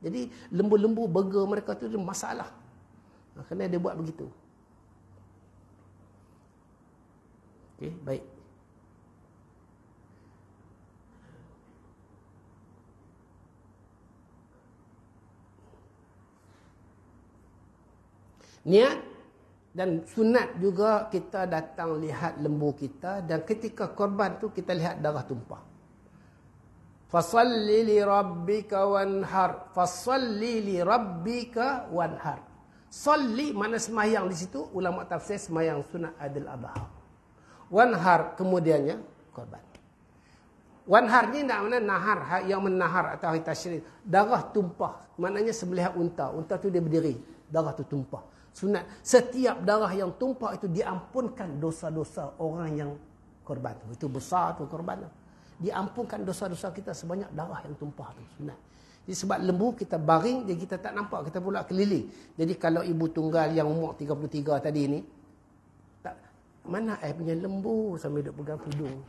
Jadi lembu-lembu burger mereka tu ada masalah. Kerana dia buat begitu. Okey, baik. Niat dan sunat juga kita datang lihat lembu kita, dan ketika korban tu kita lihat darah tumpah. Fasalli li rabbika wanhar. Fasalli li rabbika wanhar. Salli mana semayang di situ, ulama tafsir semayang sunat Aidil Adha. Wanhar kemudiannya korban. Wanhar ni nak mana nahar, yang menahar atau hari tasyrik. Darah tumpah. Maknanya sembelih unta. Unta tu dia berdiri. Darah tu tumpah. Sunat. Setiap darah yang tumpah itu diampunkan dosa-dosa orang yang korban tu. Itu besar tu korban tu. Diampunkan dosa-dosa kita sebanyak darah yang tumpah tu. Sunat. Jadi sebab lembu kita baring, jadi kita tak nampak. Kita pula keliling. Jadi kalau ibu tunggal yang umur 33 tadi ni, tak, mana punya lembu sambil duduk pegang tudung.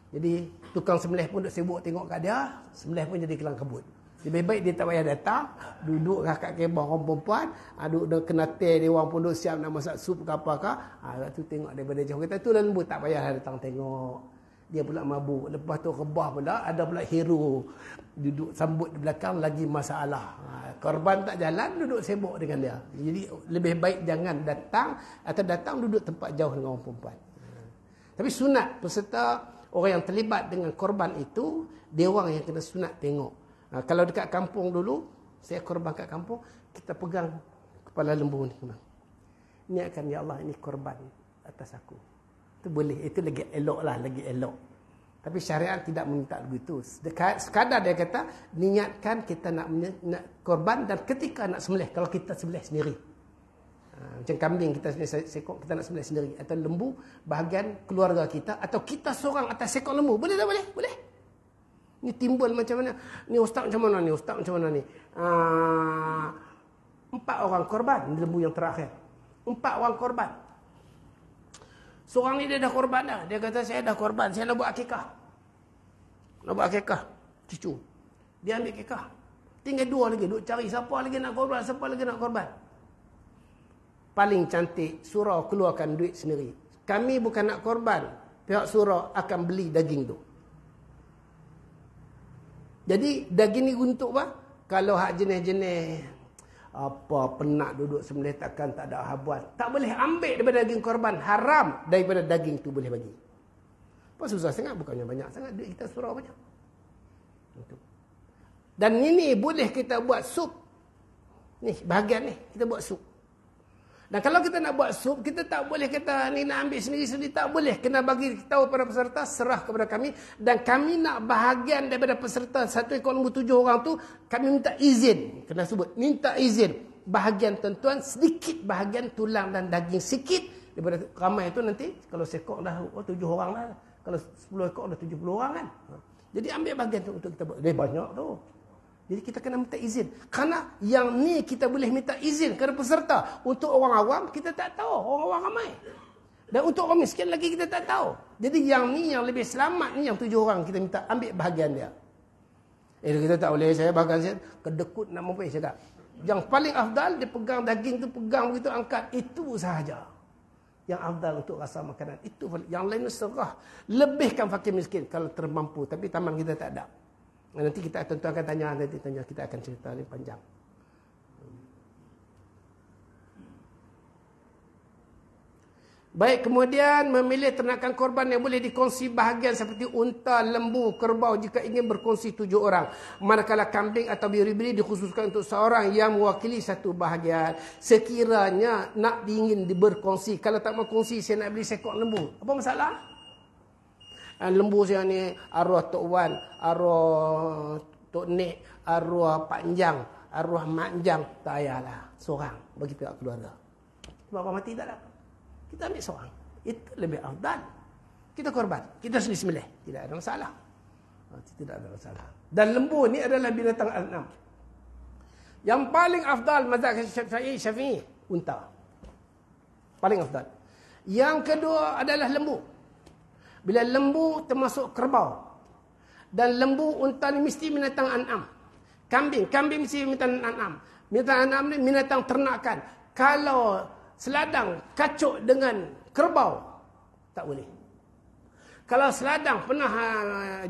Jadi tukang sembelih pun duduk sibuk tengok kat dia, sembelih pun jadi kelang kabut. Lebih baik dia tak payah datang, duduk kat kebah orang perempuan, duduk kena teh dia orang pun duduk siap nak masak sup ke apakah. Tu tengok daripada jauh. Kata tu lembu tak payah datang tengok. Dia pula mabuk. Lepas tu rebah pula, ada pula hero duduk sambut di belakang lagi masalah. Korban tak jalan, duduk sibuk dengan dia. Jadi lebih baik jangan datang, atau datang duduk tempat jauh dengan orang perempuan. Tapi sunat peserta orang yang terlibat dengan korban itu, dia orang yang kena sunat tengok. Kalau dekat kampung dulu, saya korban kat kampung, kita pegang kepala lembu ni. Niatkan, ya Allah, ini korban atas aku. Itu boleh, itu lagi elok lah, lagi elok. Tapi syariat tidak meminta begitu. Sekadar dia kata, niatkan kita nak korban dan ketika nak sembelih, kalau kita sembelih sendiri. Macam kambing kita sekok, kita nak sembelih sendiri. Atau lembu, bahagian keluarga kita. Atau kita seorang atas sekok lembu. Boleh tak boleh? Boleh. Ni timbul macam mana? Ni ustaz macam mana ni? Ustaz macam mana ni? 4 orang korban. Ni lembu yang terakhir. 4 orang korban. Seorang ni dia dah korban dah. Dia kata saya dah korban. Saya nak buat akikah. Nak buat akikah. Cucu. Dia ambil akikah. Tinggal 2 lagi. Duk cari siapa lagi nak korban. Siapa lagi nak korban. Paling cantik. Surau keluarkan duit sendiri. Kami bukan nak korban. Pihak surau akan beli daging tu. Jadi daging ni untuk apa? Kalau hak jenis-jenis apa penat duduk sembelih takkan tak ada habuan. Tak boleh ambil daripada daging korban. Haram daripada daging tu boleh bagi. Apa susah sangat? Bukannya banyak sangat. Duit kita surau banyak. Dan ini boleh kita buat sup. Ni bahagian ni. Kita buat sup. Dan kalau kita nak buat sup, kita tak boleh kata ni nak ambil sendiri-sendiri. Tak boleh. Kena bagi tahu pada peserta, serah kepada kami. Dan kami nak bahagian daripada peserta 1 ekor lembu 7 orang tu, kami minta izin. Kena sebut, minta izin. Bahagian tuan-tuan, sedikit bahagian tulang dan daging sikit. Daripada ramai itu nanti, kalau sekok dah 7 orang lah. Kalau 10 ekor dah 70 orang kan. Jadi ambil bahagian tu untuk kita buat. Dia banyak tu. Jadi kita kena minta izin. Kerana yang ni kita boleh minta izin kepada peserta. Untuk orang awam, kita tak tahu. Orang awam ramai. Dan untuk orang miskin lagi, kita tak tahu. Jadi yang ni, yang lebih selamat ni, yang 7 orang, kita minta ambil bahagian dia. Kita tak boleh, saya bahagian saya, kedekut nak mampu, saya tak. Yang paling afdal, dia pegang daging tu, pegang begitu, angkat. Itu sahaja. Yang afdal untuk rasa makanan. Itu yang lain serah. Lebihkan fakir miskin kalau termampu. Tapi taman kita tak ada. Nanti kita tuan-tuan akan tanya, kita akan cerita ni panjang. Baik, kemudian memilih ternakan korban yang boleh dikongsi bahagian seperti unta, lembu, kerbau jika ingin berkongsi 7 orang. Manakala kambing atau biri-biri dikhususkan untuk seorang yang mewakili satu bahagian. Sekiranya nak ingin berkongsi, kalau tak mau kongsi, saya nak beli sekok lembu. Apa masalah? Lembu saya ni arwah Tok Wan, arwah Tok Nek, arwah Pak Njang, arwah Mak Njang. Tak payahlah, seorang bagi pihak keluarga. Sebab apa mati tak ada. Kita ambil seorang. Itu lebih afdal. Kita korban. Kita sendiri sembelih. Tidak ada masalah. Tidak ada masalah. Dan lembu ni adalah binatang al-anam. Yang paling afdal mazhab Syafi'i, unta. Paling afdal. Yang kedua adalah lembu. Bila lembu termasuk kerbau. Dan lembu, unta ni mesti binatang an'am. Kambing mesti binatang an'am. Binatang an'am ni binatang ternakan. Kalau seladang kacuk dengan kerbau, tak boleh. Kalau seladang, pernah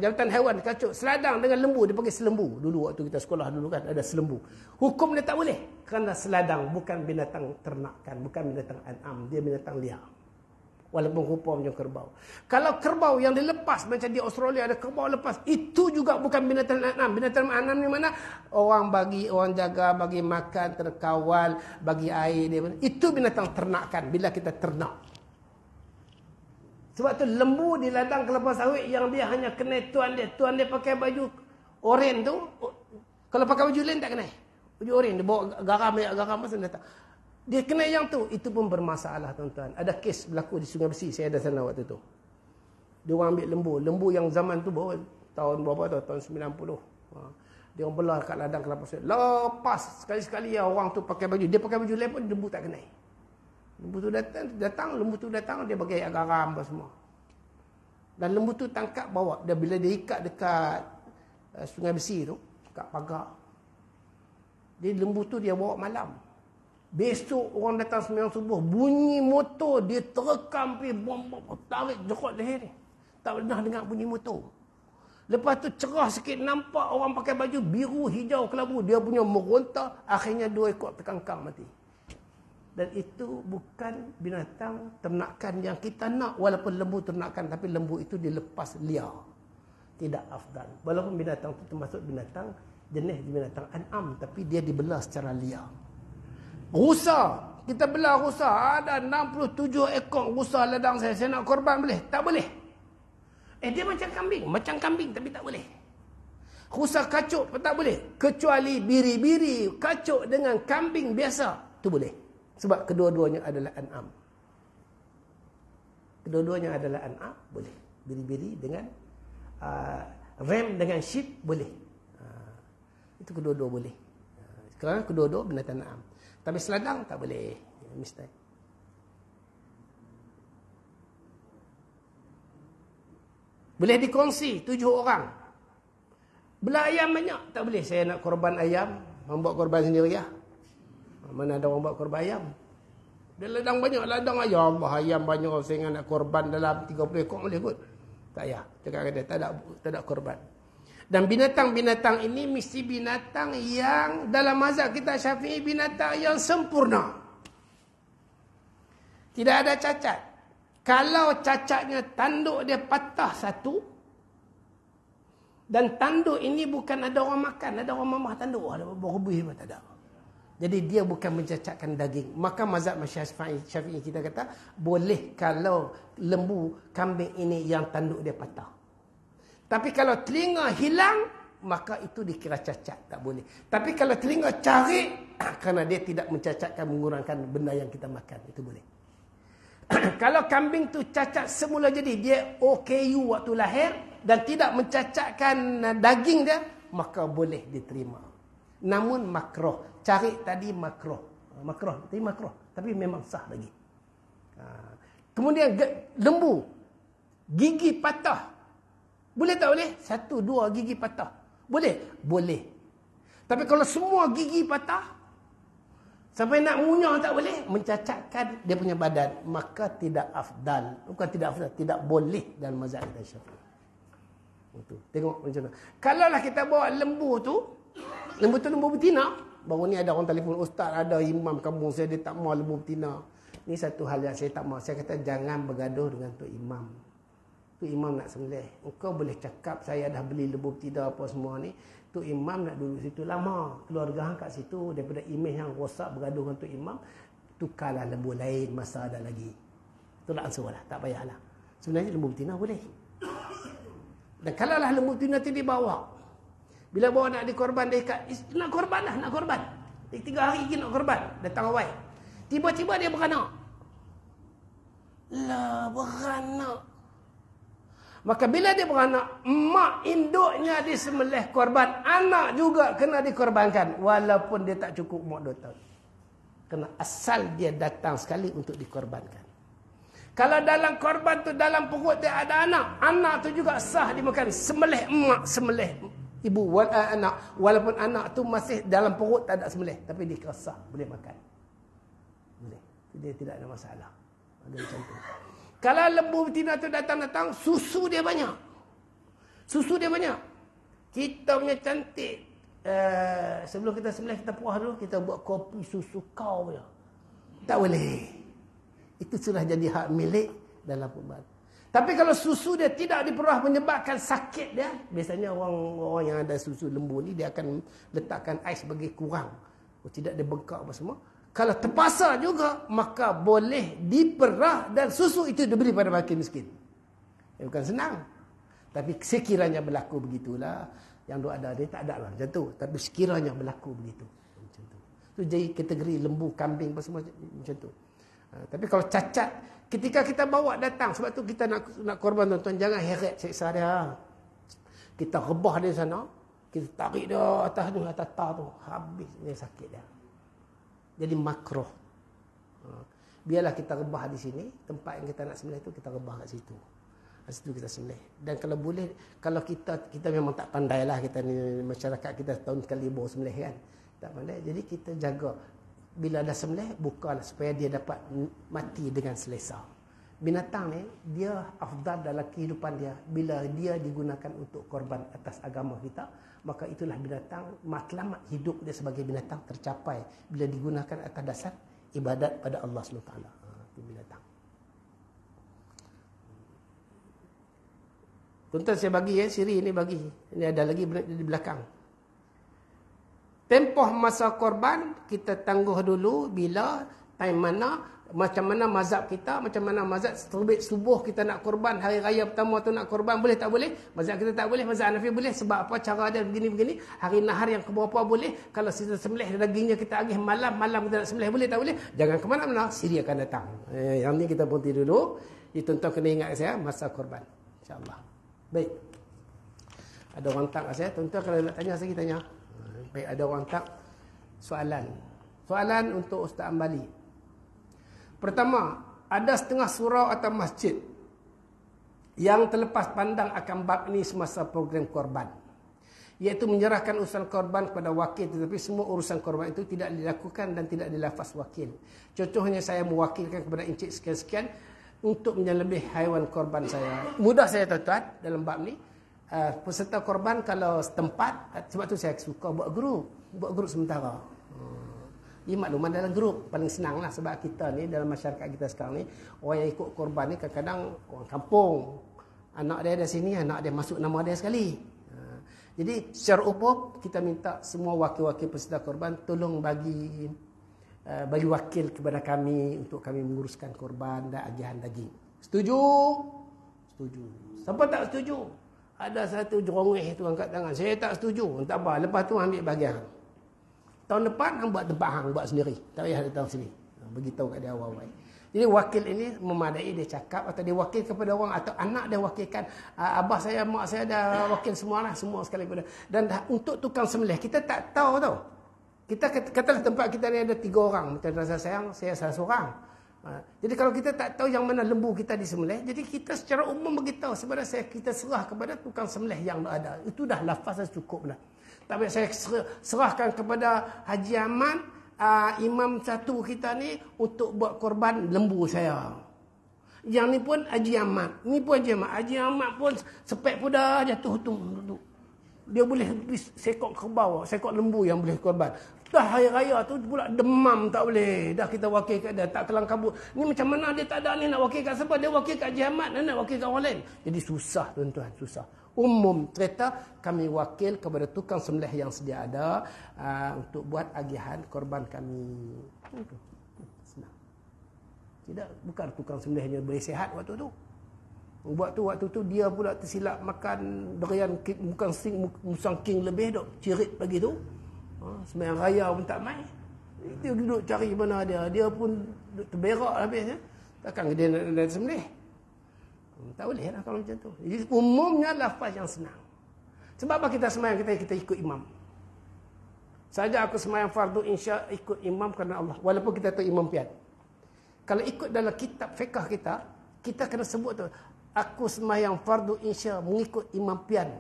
Jabatan Haiwan kacuk seladang dengan lembu, dia panggil selembu. Dulu waktu kita sekolah dulu kan, ada selembu. Hukum dia tak boleh. Kerana seladang bukan binatang ternakan, bukan binatang an'am. Dia binatang liar. Walaupun rupa macam kerbau. Kalau kerbau yang dilepas, macam di Australia ada kerbau lepas, itu juga bukan binatang an'am. Binatang an'am ni mana? Orang jaga, bagi makan, terkawal, bagi air dia. Itu binatang ternakan bila kita ternak. Sebab tu lembu di ladang kelapa sawit yang dia hanya kena tuan dia pakai baju oren tu. Kalau pakai baju lain tak kena. Baju oren dia bawa garam masa datang. Dia kena yang tu, itu pun bermasalah tuan-tuan. Ada kes berlaku di Sungai Besi, saya ada sana waktu tu. Dia orang ambil lembu yang zaman tu bawa tahun berapa tu, tahun 90. Dia orang belah kat ladang kelapa sawit. Lepas sekali-sekali orang tu pakai baju, dia pakai baju lain pun lembu tak kena. Lembu tu datang, dia bagi garam apa semua. Dan lembu tu tangkap bawa. Dia bila dia ikat dekat Sungai Besi tu, kat pagar. Jadi lembu tu dia bawa malam. Besok orang datang sembahyang subuh, bunyi motor dia terekam pergi bom tarik jokot leher ni. Tak pernah dengar bunyi motor. Lepas tu cerah sikit nampak orang pakai baju biru, hijau, kelabu. Dia punya meronta, akhirnya 2 ekor terkangkang mati. Dan itu bukan binatang ternakan yang kita nak. Walaupun lembu ternakan, tapi lembu itu dilepas liar. Tidak afdal. Walaupun binatang itu termasuk binatang jenis binatang an'am, tapi dia dibelah secara liar. Rusa. Kita belah rusa. Ada 67 ekor rusa ladang saya. Saya nak korban boleh? Tak boleh. Dia macam kambing. Macam kambing tapi tak boleh. Rusa kacuk pun tak boleh. Kecuali biri-biri kacuk dengan kambing biasa. Itu boleh. Sebab kedua-duanya adalah an'am. Kedua-duanya adalah an'am. Boleh. Biri-biri dengan ram dengan sheep boleh. Itu kedua-dua boleh. Kerana kedua-dua binatang an'am. Tapi seladang tak boleh. Mesti. Boleh dikongsi 7 orang. Belah ayam banyak. Tak boleh. Saya nak korban ayam. Membuat korban sendiri ya. Mana ada orang buat korban ayam. Dia ladang banyak. Ladang ayam. Allah ayam banyak. Saya nak korban dalam 30 ekor boleh kot. Tak payah. Cakap kata tak ada korban. Dan binatang-binatang ini mesti binatang yang dalam mazhab kita Syafi'i binatang yang sempurna. Tidak ada cacat. Kalau cacatnya tanduk dia patah satu dan tanduk ini bukan ada orang makan, ada orang mamah tanduk, ada berbuih pun tak ada. Jadi dia bukan mencacatkan daging. Maka mazhab Syafi'i kita kata boleh kalau lembu kambing ini yang tanduk dia patah. Tapi kalau telinga hilang, maka itu dikira cacat. Tak boleh. Tapi kalau telinga carik, kerana dia tidak mencacatkan, mengurangkan benda yang kita makan. Itu boleh. Kalau kambing tu cacat semula jadi, dia OKU waktu lahir, dan tidak mencacatkan daging dia, maka boleh diterima. Namun makruh. Carik tadi makruh. Makruh. Tapi memang sah lagi. Kemudian lembu. Gigi patah. Boleh tak boleh? 1, 2 gigi patah. Boleh? Boleh. Tapi kalau semua gigi patah, sampai nak ngunyah tak boleh, mencacatkan dia punya badan, maka tidak afdal. Bukan tidak afdal, tidak boleh dalam mazhab kita Syafi'i. Tengok macam mana. Kalaulah kita bawa lembu tu lembu betina. Baru ni ada orang telefon, ustaz ada imam kampung saya, dia tak mahu lembu betina. Ni satu hal yang saya tak mahu. Saya kata jangan bergaduh dengan tu imam. Tu imam nak sembelih. Engkau boleh cakap saya dah beli lembu betina apa semua ni. Tu imam nak duduk situ lama. Keluarga hang kat situ daripada imej yang rosak bergaduh dengan tu imam. Tukarlah lembu lain masa ada lagi. Itulah ansur lah. Tak payahlah. Sebenarnya lembu betina boleh. Dan kalaulah lembu betina tu dibawa. Bila bawa nak dikorban, dia ikat. Nak korban lah, nak korban. 3 hari lagi nak korban. Datang awal. Tiba-tiba dia beranak. Lah, beranak. Maka bila dia beranak, mak induknya disembelih korban, anak juga kena dikorbankan walaupun dia tak cukup umur 2 tahun. Kerana asal dia datang sekali untuk dikorbankan. Kalau dalam korban tu dalam perut dia ada anak, anak tu juga sah dimakan. Sembelih emak, sembelih ibu anak, walaupun anak tu masih dalam perut tak ada sembelih, tapi dia sah boleh makan. Boleh. Dia tidak ada masalah. Ada macam tu. Kalau lembu betina tu datang-datang, susu dia banyak. Susu dia banyak. Kita punya cantik. Sebelum kita sembelih, kita puas dulu, kita buat kopi susu kau punya. Tak boleh. Itu sudah jadi hak milik dalam perbuatan. Tapi kalau susu dia tidak diperah menyebabkan sakit dia, biasanya orang yang ada susu lembu ni, dia akan letakkan ais bagi kurang. Tidak dia bengkak apa semua. Kalau terpaksa juga, maka boleh diperah dan susu itu diberi pada fakir miskin. Bukan senang. Tapi sekiranya berlaku begitulah, yang duk ada dia tak ada lah macam tu. Tapi sekiranya berlaku begitu. Macam tu. Tu jadi kategori lembu, kambing apa semua macam tu. Tapi kalau cacat, ketika kita bawa datang, sebab tu kita nak korban tuan-tuan, jangan heret seksa dia. Kita rebah dia sana, kita tarik dia atas tu, atas tar tu, habis dia sakit dia. Jadi makruh. Biarlah kita rebah di sini, tempat yang kita nak sembelih tu kita rebah kat situ. Kat situ kita sembelih. Dan kalau boleh, kalau kita memang tak pandai lah, kita ni masyarakat kita tahun sekali baru sembelih kan. Tak pandai. Jadi kita jaga bila dah sembelih, bukalah supaya dia dapat mati dengan selesa. Binatang ni dia afdal dalam kehidupan dia bila dia digunakan untuk korban atas agama kita, maka itulah binatang matlamat hidup dia sebagai binatang tercapai bila digunakan atas dasar ibadat pada Allah SWT. Itu binatang. Tuan-tuan saya bagi siri ini bagi. Ini ada lagi di belakang. Tempoh masa korban kita tangguh dulu bila time mana, macam mana mazhab kita, macam mana mazhab terbit subuh kita nak korban, hari raya pertama tu nak korban, boleh tak boleh? Mazhab kita tak boleh, mazhab Hanafi boleh. Sebab apa? Cara dia begini-begini. Hari nahar yang keberapa boleh? Kalau kita sembelih dagingnya kita agih malam kita nak sembelih, boleh tak boleh? Jangan ke mana-mana, siri akan datang. Yang ni kita berhenti dulu. Tuan-tuan kena ingat saya masa korban. InsyaAllah. Baik. Ada orang tak saya? Tuan-tuan kalau nak tanya saya tanya. Baik, ada orang tak soalan. Soalan untuk Ustaz Ambali. Pertama, ada setengah surau atau masjid yang terlepas pandang akan bab ini semasa program korban, iaitu menyerahkan urusan korban kepada wakil, tetapi semua urusan korban itu tidak dilakukan dan tidak dilafaz wakil. Contohnya saya mewakilkan kepada encik sekian-sekian untuk menyembelih haiwan korban saya. Mudah saya tuan-tuan dalam bab ni. Peserta korban kalau setempat, sebab tu saya suka buat grup sementara. Ia makluman dalam grup paling senang lah, sebab kita ni dalam masyarakat kita sekarang ni, orang yang ikut korban ni kadang-kadang orang kampung, anak dia dari sini, anak dia masuk nama dia sekali. Jadi secara umum kita minta semua wakil-wakil peserta korban tolong bagi wakil kepada kami untuk kami menguruskan korban dan agihan daging. Setuju? Setuju. Siapa tak setuju? Ada satu jerongeh tu angkat tangan. Saya tak setuju. Tak apa. Lepas tu ambil bahagian. Tahun depan hang buat tempat hang buat sendiri. Tak payah datang sini. Beritahu kat dia awal-awal. Jadi wakil ini memadai, dia cakap atau dia wakil kepada orang atau anak dia wakilkan. Abah saya, mak saya dah wakil semualah, semua sekali pada. Dan untuk tukang sembelih kita tak tahu tau. Kita katalah tempat kita ni ada 3 orang. Macam rasa sayang, saya salah seorang. Jadi kalau kita tak tahu yang mana lembu kita disembelih, jadi kita secara umum beritahu sebenarnya kita serah kepada tukang sembelih yang ada. Itu dah lafaz dah cukup dah. Tapi saya serahkan kepada Haji Ahmad, imam satu kita ni untuk buat korban lembu saya. Yang ni pun Haji Ahmad, ni pun Haji Ahmad. Haji Ahmad pun sepek pun dah jatuh tu. Dia boleh sekok kerbau, sekok lembu yang boleh korban. Dah hari raya tu pula demam tak boleh. Dah kita wakil kat dia, tak kelang kabut. Ni macam mana dia tak ada ni nak wakil kat siapa? Dia wakil kat Haji Ahmad, nak wakil kat orang lain. Jadi susah tuan-tuan, susah. Umum cerita kami wakil kepada tukang sembelih yang sedia ada untuk buat agihan korban kami. Senang. Tidak, bukan tukang sembelihnya boleh sihat waktu tu. Waktu tu dia pula tersilap makan durian bukan musang king lebih dok cirit pagi tu. Sembahyang raya pun tak main. Dia duduk cari mana dia. Dia pun terberak habis. Takkan dia nak sembelih. Tak boleh lah kalau macam tu. Jadi umumnya lafaz yang senang. Sebab apa kita sembahyang, kita ikut imam. Saja aku sembahyang fardu insya ikut imam kerana Allah. Walaupun kita tahu imam pian. Kalau ikut dalam kitab fiqh kita kena sebut tu. Aku sembahyang fardu insya mengikut imam pian.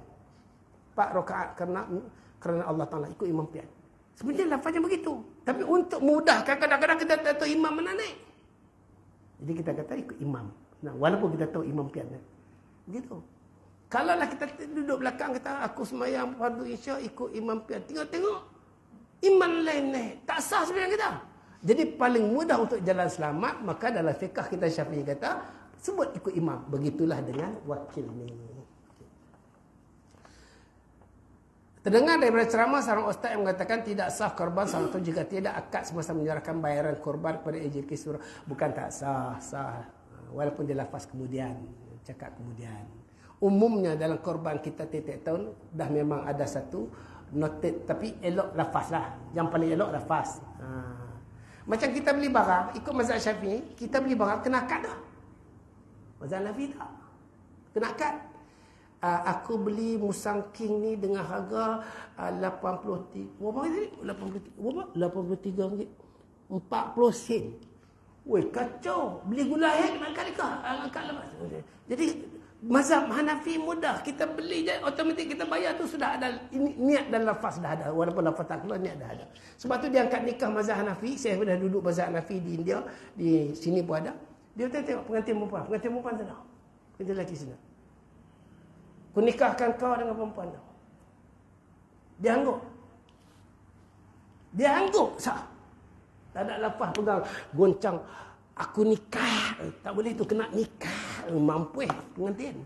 4 rakaat kerana Allah Ta'ala ikut imam pian. Sebenarnya lafaznya begitu. Tapi untuk mudahkan kadang-kadang kita tak tahu imam mana naik. Jadi kita kata ikut imam. Nah, walaupun kita tahu imam pian. Begitu. Kalau lah kita duduk belakang kita aku sembahyang fardu isya ikut imam pian. Tengok imam lain naik. Tak sah sembahyang kita. Jadi paling mudah untuk jalan selamat, maka dalam fiqh kita Syafi'i kata sebut ikut imam. Begitulah dengan wakil ni. Terdengar daripada ceramah seorang ustaz yang mengatakan tidak sah korban salah satu jika tidak akad semasa menyerahkan bayaran korban kepada AJK Surah. Bukan tak sah, sah. Walaupun dia lafaz kemudian. cakap kemudian. Umumnya dalam korban kita tiap tahun dah memang ada satu noted, tapi elok lafaz lah. Yang paling elok lafaz. Macam kita beli barang, ikut mazhab Syafi'i, kita beli barang kena kad dah. Mazhab Hanafi tak. Kena kad. Aku beli Musang King ni dengan harga 83. Berapa tadi? 83 ringgit. 40 sen. Weh, kacau. Beli gula head makan kah? Angkat lepas. Jadi mazhab Hanafi mudah. Kita beli je, automatik kita bayar tu sudah ada niat dan lafaz dah ada. Walaupun lafaz tak keluar, niat dah ada. Sebab tu dia angkat nikah mazhab Hanafi. Saya dah duduk mazhab Hanafi di India, di sini pun ada. Dia tengok pengantin perempuan sana. Pengantin lelaki sana. Aku nikahkan kau dengan perempuan tu. Dia angguk. Sah. Tak ada lafaz pegang goncang. Aku nikah. Tak boleh tu, kena nikah. Mampu pengantin.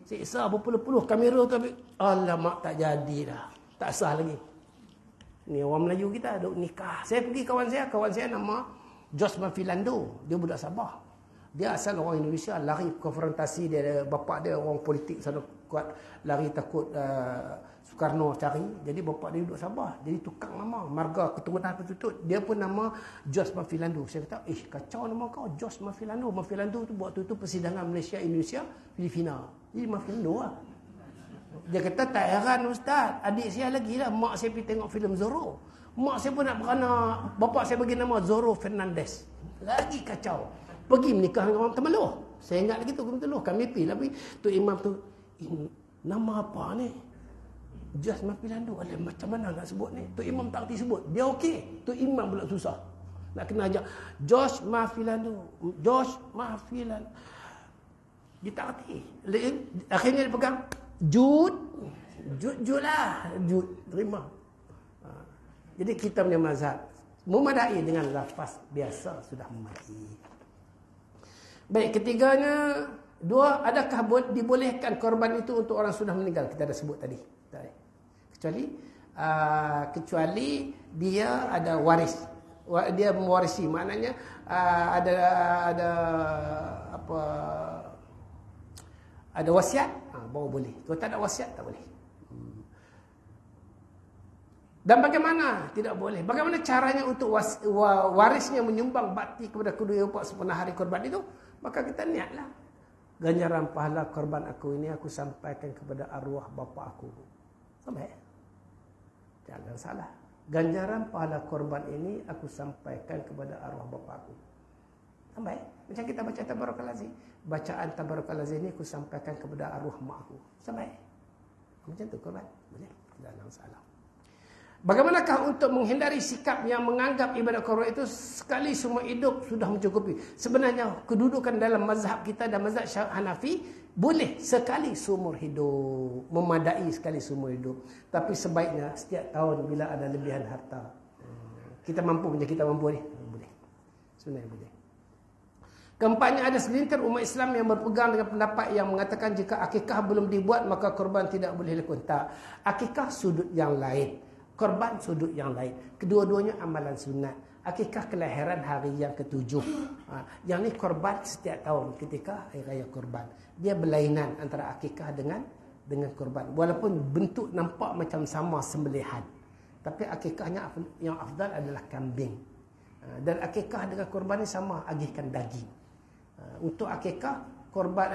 Siksa berpuluh-puluh kamera tu. Alamak, tak jadi dah. Tak sah lagi. Ni orang Melayu kita duk nikah. Saya pergi kawan saya nama Josma Filando. Dia budak Sabah. Dia asal orang Indonesia, lari konfrontasi dia, bapak dia orang politik sana kuat, lari takut Soekarno cari. Jadi bapak dia duduk Sabah. Jadi tukang nama, marga Keturunan Petutut. Dia pun nama Jos Mafilando. Saya kata, kacau nama kau, Jos Mafilando. Mafilando tu waktu tu persidangan Malaysia, Indonesia, Filipina. Jadi Mafilando lah. Dia kata, tak heran Ustaz, adik saya lagi lah, mak saya pergi tengok filem Zorro. Mak saya pun nak beranak, bapak saya bagi nama Zorro Fernandez. Lagi kacau. Pergi menikah dengan orang Temeloh. Saya ingat lagi tu orang Temeloh. Kami pergi lah. Tu imam tu, nama apa ni? Jos Mafilando. Macam mana nak sebut ni? Tu imam tak kerti sebut. Dia okey. Tu imam pula susah. Nak kena ajak. Jos Mafilando. Jos Mafilando. Dia tak kerti. Akhirnya dia pegang. Jud lah. Jud. Terima. Jadi kita punya mazhab memadai dengan lafaz biasa sudah memadai. Baik, ketiganya, dua, adakah dibolehkan korban itu untuk orang sudah meninggal? Kita dah sebut tadi. Kecuali dia ada waris. Dia mewarisi, maknanya ada wasiat, baru boleh. Kalau tak ada wasiat, tak boleh. Dan bagaimana? Tidak boleh. Bagaimana caranya untuk warisnya menyumbang bakti kepada kedua bapa sempena hari korban itu? Maka kita niatlah. Ganjaran pahala korban aku ini aku sampaikan kepada arwah bapa aku. Sampai. Jangan salah. Ganjaran pahala korban ini aku sampaikan kepada arwah bapa aku. Sampai. Macam kita baca Tabarakalazi. Bacaan Tabarakalazi ini aku sampaikan kepada arwah mak aku. Sampai. Macam tu korban. Boleh. Jangan salah. Bagaimanakah untuk menghindari sikap yang menganggap ibadat korban itu sekali semua hidup sudah mencukupi? Sebenarnya kedudukan dalam mazhab kita dan mazhab Hanafi boleh sekali seumur hidup, memadai sekali seumur hidup. Tapi sebaiknya setiap tahun bila ada lebihan harta. Kita mampu ni. Boleh. Sebenarnya boleh. Keempatnya, ada segelintir umat Islam yang berpegang dengan pendapat yang mengatakan jika akikah belum dibuat maka korban tidak boleh lakon. Tak. Akikah sudut yang lain. Korban sudut yang lain. Kedua-duanya amalan sunat. Akikah kelahiran hari yang ke-7. Yang ni korban setiap tahun ketika hari raya korban. Dia berlainan antara akikah dengan korban. Walaupun bentuk nampak macam sama sembelihan. Tapi akikahnya yang afdal adalah kambing. Dan akikah dengan korban ni sama, agihkan daging. Untuk akikah, korban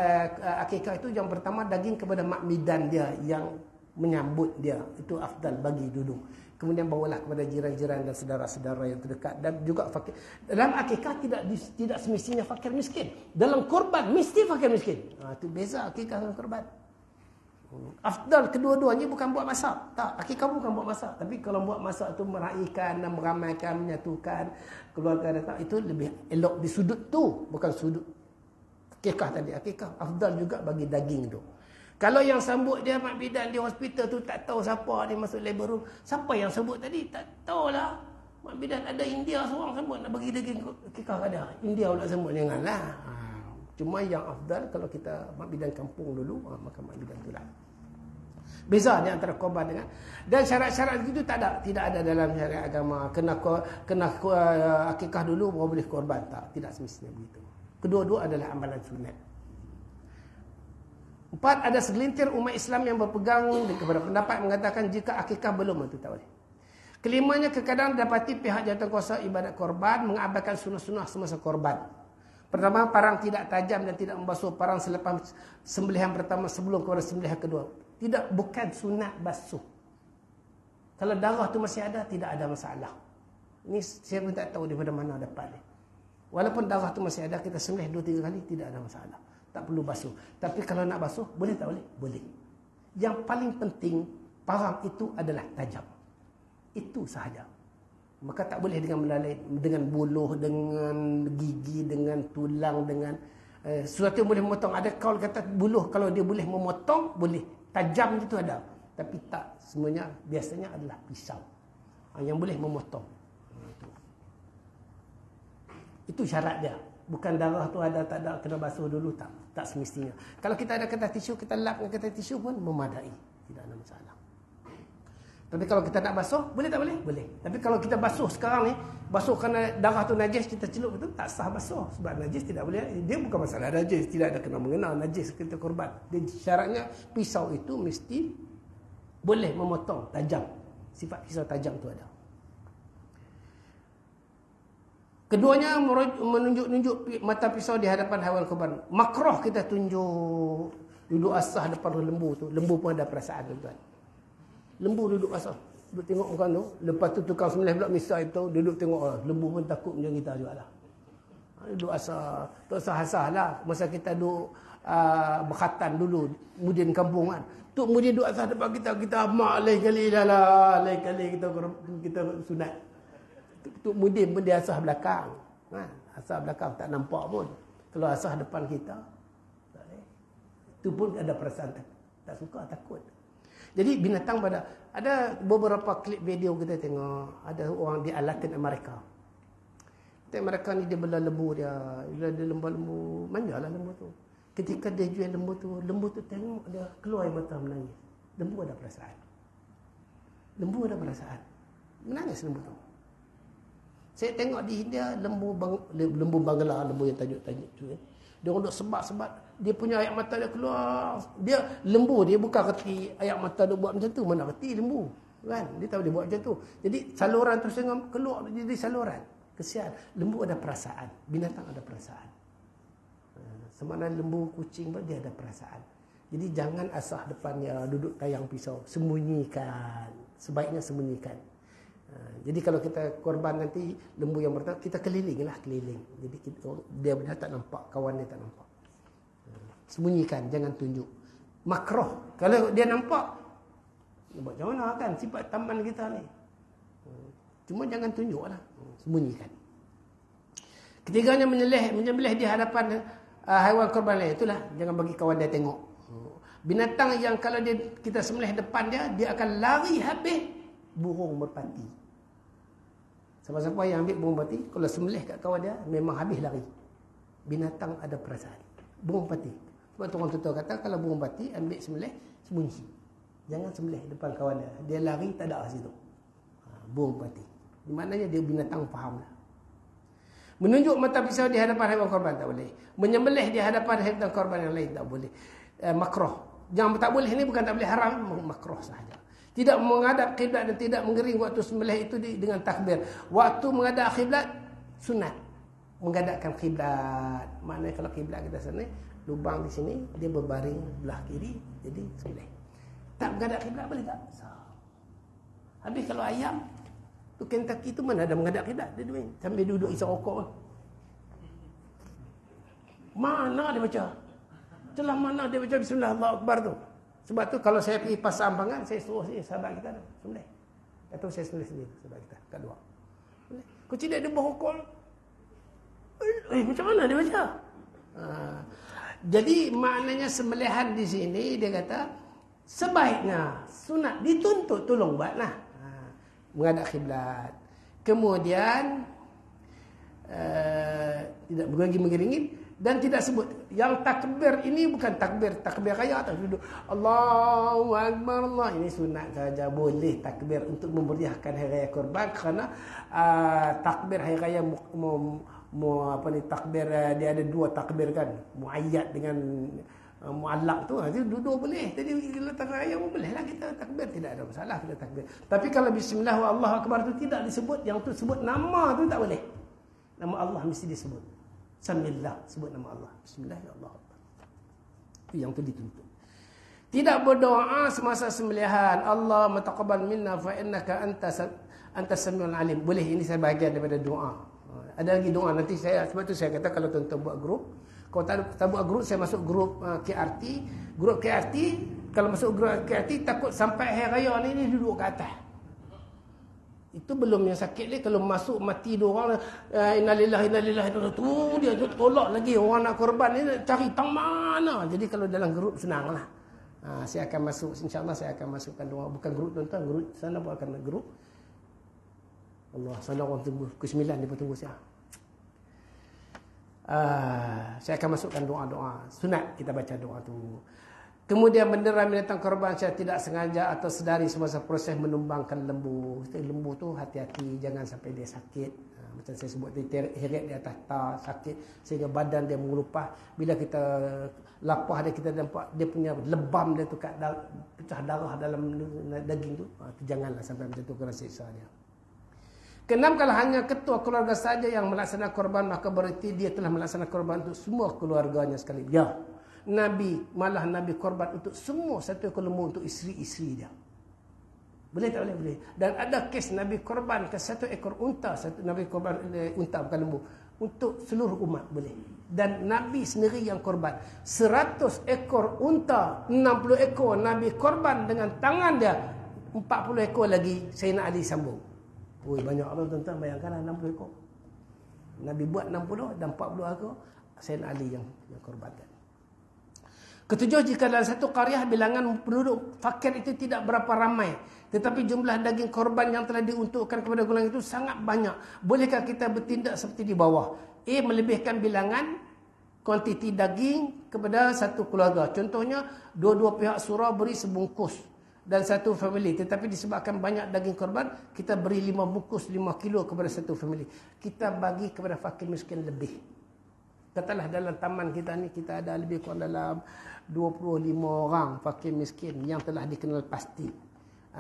akikah itu yang pertama daging kepada mak bidan dia yang menyambut dia, itu afdal bagi dulu. Kemudian bawalah kepada jiran-jiran dan saudara-saudara yang terdekat. Dan juga fakir. Dalam akikah tidak semestinya fakir miskin. Dalam korban mesti fakir miskin. Itu beza akikah dengan korban. Afdal kedua-duanya bukan buat masak. Tak, akikah bukan buat masak. Tapi kalau buat masak itu meraihkan dan meramaikan, menyatukan keluarga dan tak, itu lebih elok di sudut tu, bukan sudut akikah tadi. Akikah afdal juga bagi daging tu. Kalau yang sambut dia mak bidan di hospital tu tak tahu siapa dia masuk labor room. Siapa yang sambut tadi? Tak tahulah. Mak bidan ada India seorang sambut nak bagi daging akikah ada. India pula sambut janganlah. Cuma yang afdal kalau kita mak bidan kampung dulu, maka mak bidan itulah. Beza di antara korban dengan, dan syarat-syarat itu tidak ada dalam syariat agama. Kena akikah dulu baru boleh korban, tak, tidak semestinya begitu. Kedua-dua adalah amalan sunat. 4, ada segelintir umat Islam yang berpegang kepada pendapat mengatakan jika akikah belum, itu tak boleh. Kelimanya, kekadang dapati pihak jawatankuasa ibadat korban mengabaikan sunnah-sunnah semasa korban. Pertama, parang tidak tajam dan tidak membasuh parang selepas sembelihan pertama sebelum kepada sembelihan kedua. Tidak, bukan sunat basuh. Kalau darah tu masih ada, tidak ada masalah. Ini saya pun tak tahu daripada mana dapat ni. Walaupun darah tu masih ada, kita sembelih 2-3 kali, tidak ada masalah. Tak perlu basuh. Tapi kalau nak basuh, boleh tak boleh? Boleh. Yang paling penting, parang itu adalah tajam. Itu sahaja. Maka tak boleh dengan melalui, dengan buluh, dengan gigi, dengan tulang, dengan sesuatu yang boleh memotong. Ada kaul kata buluh kalau dia boleh memotong, boleh. Tajam itu ada. Tapi tak semuanya, biasanya adalah pisau yang boleh memotong. Itu syarat dia. Bukan darah tu ada tak ada, kena basuh dulu, tak. Tak semestinya. Kalau kita ada kertas tisu, kita lap dengan kertas tisu pun memadai. Tidak ada masalah. Tapi kalau kita nak basuh, boleh tak boleh? Boleh. Tapi kalau kita basuh sekarang ni, basuh kerana darah tu najis, kita celup itu, tak sah basuh. Sebab najis tidak boleh. Dia bukan masalah najis. Tidak ada kena mengenal najis kita korban. Dia syaratnya pisau itu mesti boleh memotong, tajam. Sifat pisau tajam tu ada. Keduanya menunjuk-nunjuk mata pisau di hadapan haiwan korban. Makruh kita tunjuk duduk asah depan lembu tu. Lembu pun ada perasaan, tuan. Lembu duduk asal, duduk tengok bukan tu. Lepas tu tukang sembelih pula misai tu, duduk tengok. Lembu pun takut macam kita jugalah. Duduk asal, tu asah-asah lah. Masa kita duduk berkhatan dulu, mudin kampung kan. Tuk mudin duduk asal depan kita mak lain kali dah lah. Lain kali kita sunat. Tuk mudin pun dia asah belakang. Kan? Asah belakang tak nampak pun. Kalau asah depan kita, itu pun ada perasaan tak suka, takut. Jadi binatang pada, ada beberapa klip video kita tengok, ada orang di Latin Amerika. Latin Amerika ni dia bela lembu dia, dia lembu-lembu, manjalah lembu tu. Ketika dia jual lembu tu tengok dia keluar air mata menangis. Lembu ada perasaan. Lembu ada perasaan. Menangis lembu tu. Saya tengok di India lembu Bangla, lembu yang tajuk-tajuk tu. Dia orang duk sebat-sebat, dia punya air mata dia keluar. Dia lembu, dia bukan reti air mata dia buat macam tu. Mana reti lembu, kan? Dia tahu dia buat macam tu. Jadi saluran terus dengan keluar jadi saluran. Kesian. Lembu ada perasaan, binatang ada perasaan. Semana lembu, kucing pun dia ada perasaan. Jadi jangan asah depannya duduk tayang pisau, sembunyikan. Sebaiknya sembunyikan. Jadi kalau kita korban nanti lembu yang pertama, kita keliling. Jadi dia tak nampak, kawan dia tak nampak. Sembunyikan, jangan tunjuk. Makruh. Kalau dia nampak, buat macam mana kan sifat taman kita ni. Cuma jangan tunjuklah, sembunyikan. Ketiganya menyembelih di hadapan haiwan korban lain. Itulah, jangan bagi kawan dia tengok. Binatang yang kalau kita sembelih depan dia akan lari habis burung merpati. Siapa-siapa yang ambil burung merpati, kalau sembelih kat kawan dia, memang habis lari. Binatang ada perasaan. Burung merpati. Sebab tu orang tutur kata, kalau burung merpati ambil sembelih, sembunyi. Jangan sembelih depan kawan dia. Dia lari, tak ada situ. Burung merpati. Maknanya dia binatang faham lah. Menunjuk mata pisau di hadapan haiwan korban, tak boleh. Menyembelih di hadapan haiwan korban yang lain, tak boleh. Makruh. Yang tak boleh ni bukan tak boleh, haram, makruh sahaja. Tidak menghadap kiblat dan tidak mengering waktu sembelih itu dengan takbir. Waktu menghadap kiblat, sunat. Menghadapkan kiblat. Maknanya kalau kiblat kita sana, lubang di sini, dia berbaring belah kiri, jadi sembelih. Tak menghadap kiblat boleh tak? Habis kalau ayam, tu Kentucky tu mana ada menghadap kiblat? Dia main sambil duduk isap rokok. Mana dia baca? Celah mana dia baca Bismillah Allahu Akbar tu? Sebab tu kalau saya pergi pasar Ambangan, saya suruh sahabat kita tu sembelih. Atau saya sembelih sendiri sahabat kita kat luar. Kucing dia berhokol. Macam mana dia baca? Jadi maknanya sembelihan di sini dia kata sebaiknya sunat dituntut tolong buatlah. Menghadap kiblat. Kemudian tidak mengiringi dan tidak sebut. Yang takbir ini bukan takbir raya atau duduk Allahu Akbar Allah. Ini sunat saja, boleh takbir untuk memeriahkan hari raya korban kerana takbir hari raya takbir dia ada dua takbir kan, muayyad dengan muallak tu, dia duduk boleh. Jadi letak raya pun boleh lah kita takbir, tidak ada masalah kita takbir. Tapi kalau bismillah wa Allahu akbar tu tidak disebut, yang tu sebut nama tu tak boleh. Nama Allah mesti disebut. Samillah, sebut nama Allah. Bismillah ya Allah. Itu yang tu dituntut. Tidak berdoa semasa sembelihan. Allah taqabbal minna fa innaka antas samiul alim. Boleh, ini saya bahagian daripada doa. Ada lagi doa nanti saya, sebab tu saya kata kalau tuan-tuan buat grup, kalau tak buat grup, saya masuk grup KRT. Grup KRT, kalau masuk grup KRT takut sampai hari raya ni duduk ke atas. Itu belum yang sakit ni. Kalau masuk mati dua orang, innalillahi tu dia tolak lagi orang nak korban ni, cari tang mana. Jadi kalau dalam grup senang lah. Saya akan masuk, insyaAllah saya akan masukkan doa. Bukan grup tuan-tuan, grup sana pun akan ada grup. Allah, sana orang tunggu pukul 9 dia pun tunggu saya. Saya akan masukkan doa-doa sunat, kita baca doa tu. Kemudian bendera binatang korban saya tidak sengaja atau sedari semasa proses menumbangkan lembu. Lembu tu hati-hati, jangan sampai dia sakit. Macam saya sebut tadi, heret di atas sakit sehingga badan dia mengelupah. Bila kita lapah dia, kita nampak dia punya lebam dia tu kat pecah darah dalam daging tu. Janganlah sampai macam tu, kena siksa dia. Keenam, kalau hanya ketua keluarga saja yang melaksanakan korban, maka berarti dia telah melaksanakan korban untuk semua keluarganya sekali. Ya, Nabi korban untuk semua satu ekor lembu untuk isteri-isteri dia. Boleh tak boleh? Boleh. Dan ada kes Nabi korban ke satu ekor unta, Nabi korban unta bukan lembu, untuk seluruh umat boleh. Dan Nabi sendiri yang korban 100 ekor unta, 60 ekor Nabi korban dengan tangan dia, 40 ekor lagi Sayyidina Ali sambung. Oi, banyak orang tuan-tuan, bayangkanlah 60 ekor. Nabi buat 60 dan 40 ekor Sayyidina Ali yang korbankan. Ketujuh, jika dalam satu qaryah bilangan penduduk fakir itu tidak berapa ramai, tetapi jumlah daging korban yang telah diuntukkan kepada golongan itu sangat banyak, bolehkah kita bertindak seperti di bawah? A, melebihkan bilangan kuantiti daging kepada satu keluarga. Contohnya, dua-dua pihak surau beri sebungkus dan satu family, tetapi disebabkan banyak daging korban, kita beri 5 bungkus 5 kilo kepada satu family. Kita bagi kepada fakir miskin lebih. Katalah dalam taman kita ni, kita ada lebih kurang dalam 25 orang fakir miskin yang telah dikenal pasti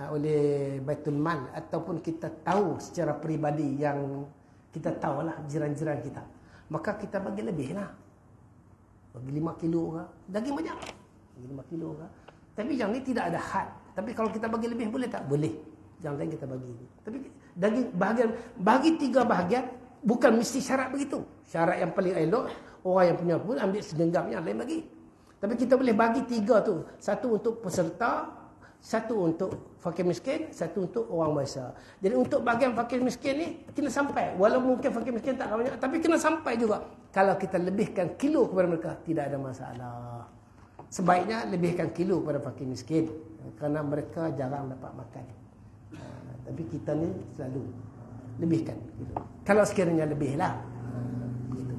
oleh Baitul Mal, ataupun kita tahu secara peribadi, yang kita tahulah jiran-jiran kita, maka kita bagi lebih lah. Bagi 5 kilo ke, daging banyak, bagi 5 kilo ke. Tapi yang ni tidak ada had. Tapi kalau kita bagi lebih boleh tak? Boleh. Jangan kita bagi. Tapi daging bahagian, bagi 3 bahagian, bukan mesti syarat begitu. Syarat yang paling elok, orang yang punya pun ambil segenggamnya, lain bagi. Tapi kita boleh bagi 3 tu. Satu untuk peserta, satu untuk fakir miskin, satu untuk orang biasa. Jadi untuk bahagian fakir miskin ni, kena sampai. Walaupun mungkin fakir miskin tak banyak, tapi kena sampai juga. Kalau kita lebihkan kilo kepada mereka, tidak ada masalah. Sebaiknya lebihkan kilo kepada fakir miskin, kerana mereka jarang dapat makan. Tapi kita ni selalu lebihkan kilo. Kalau sekiranya lebih lah. Begitu.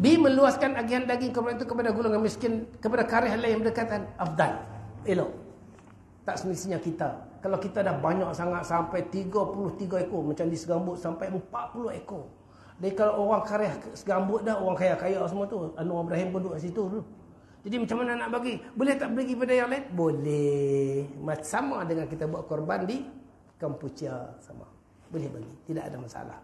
B, meluaskan agihan daging korban itu kepada golongan miskin, kepada karyah lain yang berdekatan, afdal, elok. Tak semestinya kita. Kalau kita dah banyak sangat sampai 33 ekor, macam di Segambut sampai 40 ekor. Jadi kalau orang karyah Segambut dah, orang kaya-kaya semua tu, Anwar Ibrahim pun duduk kat situ dulu. Jadi macam mana nak bagi? Boleh tak bagi pada yang lain? Boleh. Sama dengan kita buat korban di Kampuchea, sama. Boleh bagi, tidak ada masalah.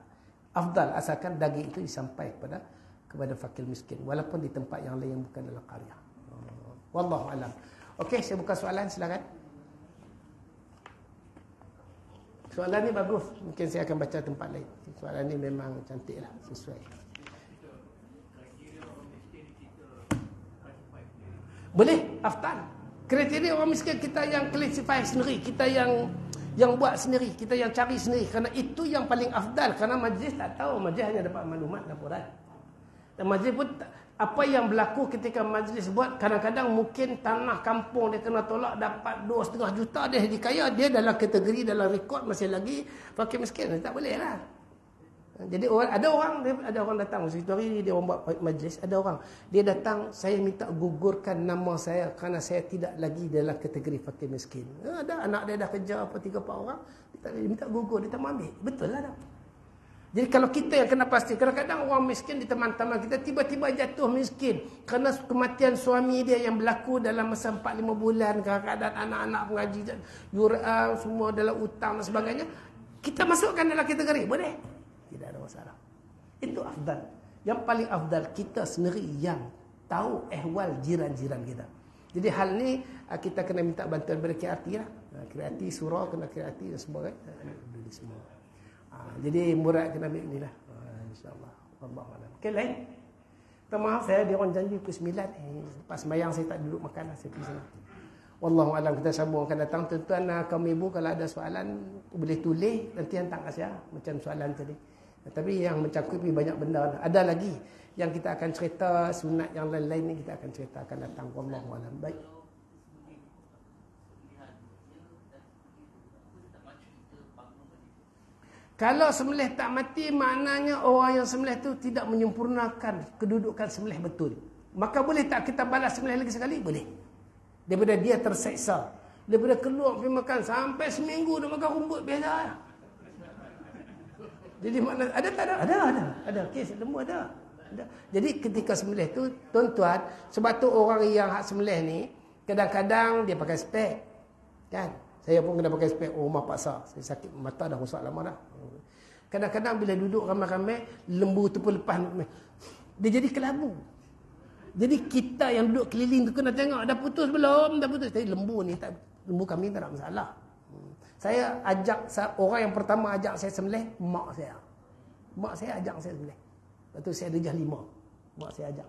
Afdal, asalkan daging itu disampai kepada fakir miskin, walaupun di tempat yang lain yang bukan dalam qaryah. Wallahu alam. Okey, saya buka soalan, silakan. Soalan ni bagus, mungkin saya akan baca tempat lain. Soalan ni memang cantiklah, sesuai. Boleh, afdal. Kriteria orang miskin kita yang classify sendiri, kita yang buat sendiri, kita yang cari sendiri, kerana itu yang paling afdal. Kerana majlis tak tahu, majlis hanya dapat maklumat, laporan. Dan majlis pun apa yang berlaku ketika majlis buat, kadang-kadang mungkin tanah kampung dia kena tolak, dapat 2,5 juta, dia jadi kaya, dia dalam kategori, dalam rekod masih lagi fakir miskin. Tak boleh lah. Jadi ada orang datang situ hari ni, dia orang buat majlis, ada orang dia datang, saya minta gugurkan nama saya kerana saya tidak lagi dalam kategori fakir miskin. Ada anak dia dah kerja 3-4 orang, dia minta gugur, dia tak mau ambil. Betul lah tak? Jadi kalau kita yang kena pasti, kadang-kadang orang miskin di teman-teman kita tiba-tiba jatuh miskin kerana kematian suami dia yang berlaku dalam masa 4-5 bulan, kadang-kadang anak-anak mengaji, semua dalam hutang dan sebagainya. Kita masukkan dalam kategori, boleh? Tidak ada masalah. Itu afdal. Yang paling afdal kita sendiri yang tahu ehwal jiran-jiran kita. Jadi hal ni kita kena minta bantuan daripada KRT lah. KRT surau kena KRT dan semua. Jadi murad kena ambil ni lah. InsyaAllah. Wallahualam. Okey, lain. Minta maaf saya, dia orang janji pukul 9. Lepas sembahyang saya tak duduk makan lah. Saya pergi sana. Wallahualam, kita sambung akan datang. Tuan-tuan, kaum ibu kalau ada soalan boleh tulis. Nanti hantar kat saya. Macam soalan tadi. Tapi yang mencakupi banyak benda. Ada lagi yang kita akan cerita. Sunat yang lain-lain ni kita akan cerita akan datang. Wallahualam. Baik. Kalau sembelih tak mati, maknanya orang yang sembelih tu tidak menyempurnakan kedudukan sembelih betul. Maka boleh tak kita balas sembelih lagi sekali? Boleh. Daripada dia terseksa. Daripada keluar pergi makan sampai seminggu dia makan rumput biasa. Jadi makna ada tak ada? Ada. Kes lembu ada. Jadi ketika sembelih tu, tuan-tuan, sebab tu orang yang hak sembelih ni kadang-kadang dia pakai spek. Kan? Saya pun kena pakai spek rumah paksa. Saya sakit mata dah rosak lama dah. Kadang-kadang bila duduk ramai-ramai, lembu tu pun lepas. Dia jadi kelabu. Jadi kita yang duduk keliling tu kena tengok dah putus belum, dah putus. Tapi lembu ni tak, lembu kami tak ada masalah. Saya ajak, orang yang pertama ajak saya sembelih, mak saya. Mak saya ajak saya sembelih. Lepas tu saya darjah 5. Mak saya ajak.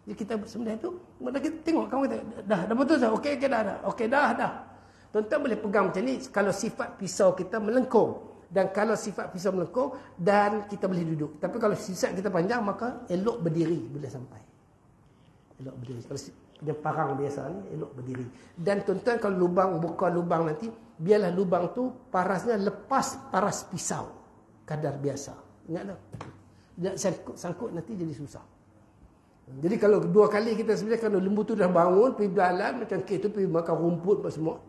Jadi kita sembelih tu, kita tengok kawan kita, dah putus dah. Okey dah. Okey dah. Tuan-tuan boleh pegang macam ni kalau sifat pisau kita melengkung. Dan kalau sifat pisau melengkung dan kita boleh duduk. Tapi kalau sifat kita panjang, maka elok berdiri bila sampai. Elok berdiri. Kalau punya parang biasa ni, elok berdiri. Dan tuan-tuan kalau buka lubang nanti, biarlah lubang tu parasnya lepas paras pisau. Kadar biasa. Ingat tak? Tidak sangkut nanti jadi susah. Jadi kalau 2 kali kita sebenarnya, kalau lembu tu dah bangun, pergi berjalan, macam kes tu pergi makan rumput apa semua.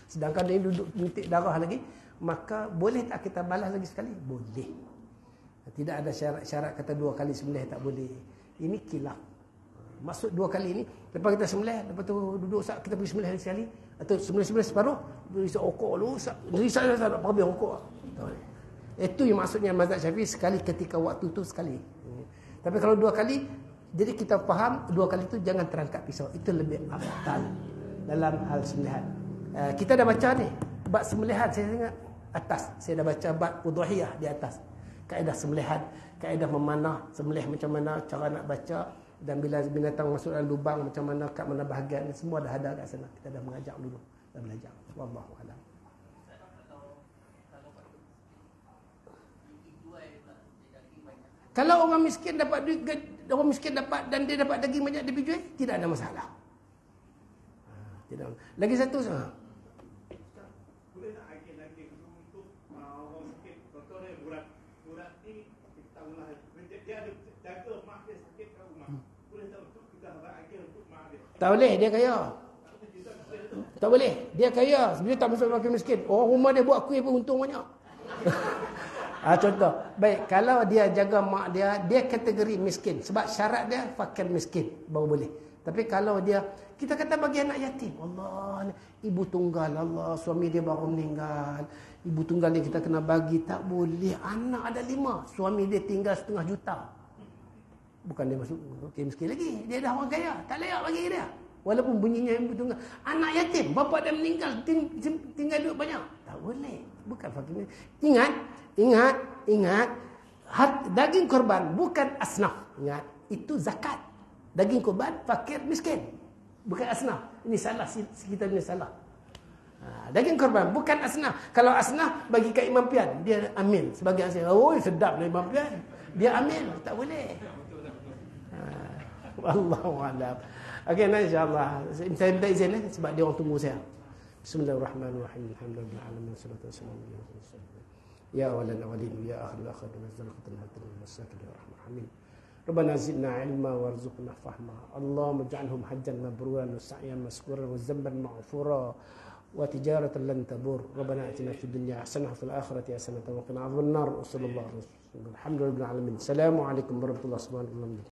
Sedangkan dia duduk nitik darah lagi, maka boleh tak kita balas lagi sekali? Boleh. Tidak ada syarat kata 2 kali sembelih tak boleh. Ini khilaf. Maksud 2 kali ini, lepas kita sembelih, lepas tu duduk kita pergi sembelih lagi sekali, atau sembelih separuh, risau okok dulu, risau tak nak habis okok. Itu yang maksudnya mazhab Syafi'i, sekali ketika waktu tu sekali. Tapi kalau 2 kali, jadi kita faham 2 kali itu jangan terangkat pisau. Itu lebih afdal dalam hal sembelihan. Kita dah baca ni bab sembelihan, saya ingat atas. Saya dah baca bab udhiyah di atas. Kaedah sembelihan, kaedah memanah sembelih macam mana, cara nak baca, dan bila binatang masuk dalam lubang macam mana, kat mana bahagian, semua dah ada kat sana. Kita dah mengajar dulu, dah belajar. Wallahu a'lam. Kalau orang miskin dapat duit, orang miskin dapat dan dia dapat daging banyak, dia pergi jual, tidak ada masalah. Tidak. Lagi satu boleh tak daging untuk orang sakit? Contohnya burat ni kita ulah dia ada jaga mak dia sakit kat rumah. Boleh tak untuk kita bagi untuk mak dia? tak boleh, dia kaya. Tak boleh, dia kaya. Sebenarnya tak masuk makin miskin. Orang rumah dia buat kuih pun untung banyak. Contoh. Baik, kalau dia jaga mak dia, dia kategori miskin. Sebab syarat dia fakir miskin baru boleh. Tapi kalau dia, kita kata bagi anak yatim, Allah, ibu tunggal, Allah, suami dia baru meninggal, ibu tunggal ni kita kena bagi, tak boleh. Anak ada 5, suami dia tinggal 500,000. Bukan dia masuk miskin lagi, dia dah orang kaya, tak layak bagi dia. Walaupun bunyinya ibu tunggal. Anak yatim, bapa dia meninggal, tinggal duit banyak, tak boleh. Bukan fakir. Ingat, daging korban bukan asnaf. Ingat, itu zakat. Daging korban fakir miskin, bukan asnaf. Ini salah, kita ni salah. Daging korban bukan asnaf. Kalau asnaf bagi kat Imam Pian, dia amil sebagai asnaf. Oh, sedap lah Imam Pian, dia amil, tak boleh. Wallahu a'lam. Okey, nah insya-Allah. Saya minta izin sebab dia orang tunggu saya. Bismillahirrahmanirrahim. Alhamdulillah alamin wassalatu wassalamu ala rasulillah. Ya awwalan awwalin ya akhirul akhirin nazzalatul matin wasakin ya rahman rahim. Rabbana zidna ilma warzuqna fahma. Allahumma ij'alhum hajjan mabruran wa sa'yan maskuran wa zamban maghfura wa tijaratan lan tabur. Rabbana atina fid dunya hasanah wa fil akhirati hasanah wa qina adzabannar. Sallallahu alaihi wasallam. Alhamdulillahil alamin. Assalamualaikum warahmatullahi wabarakatuh.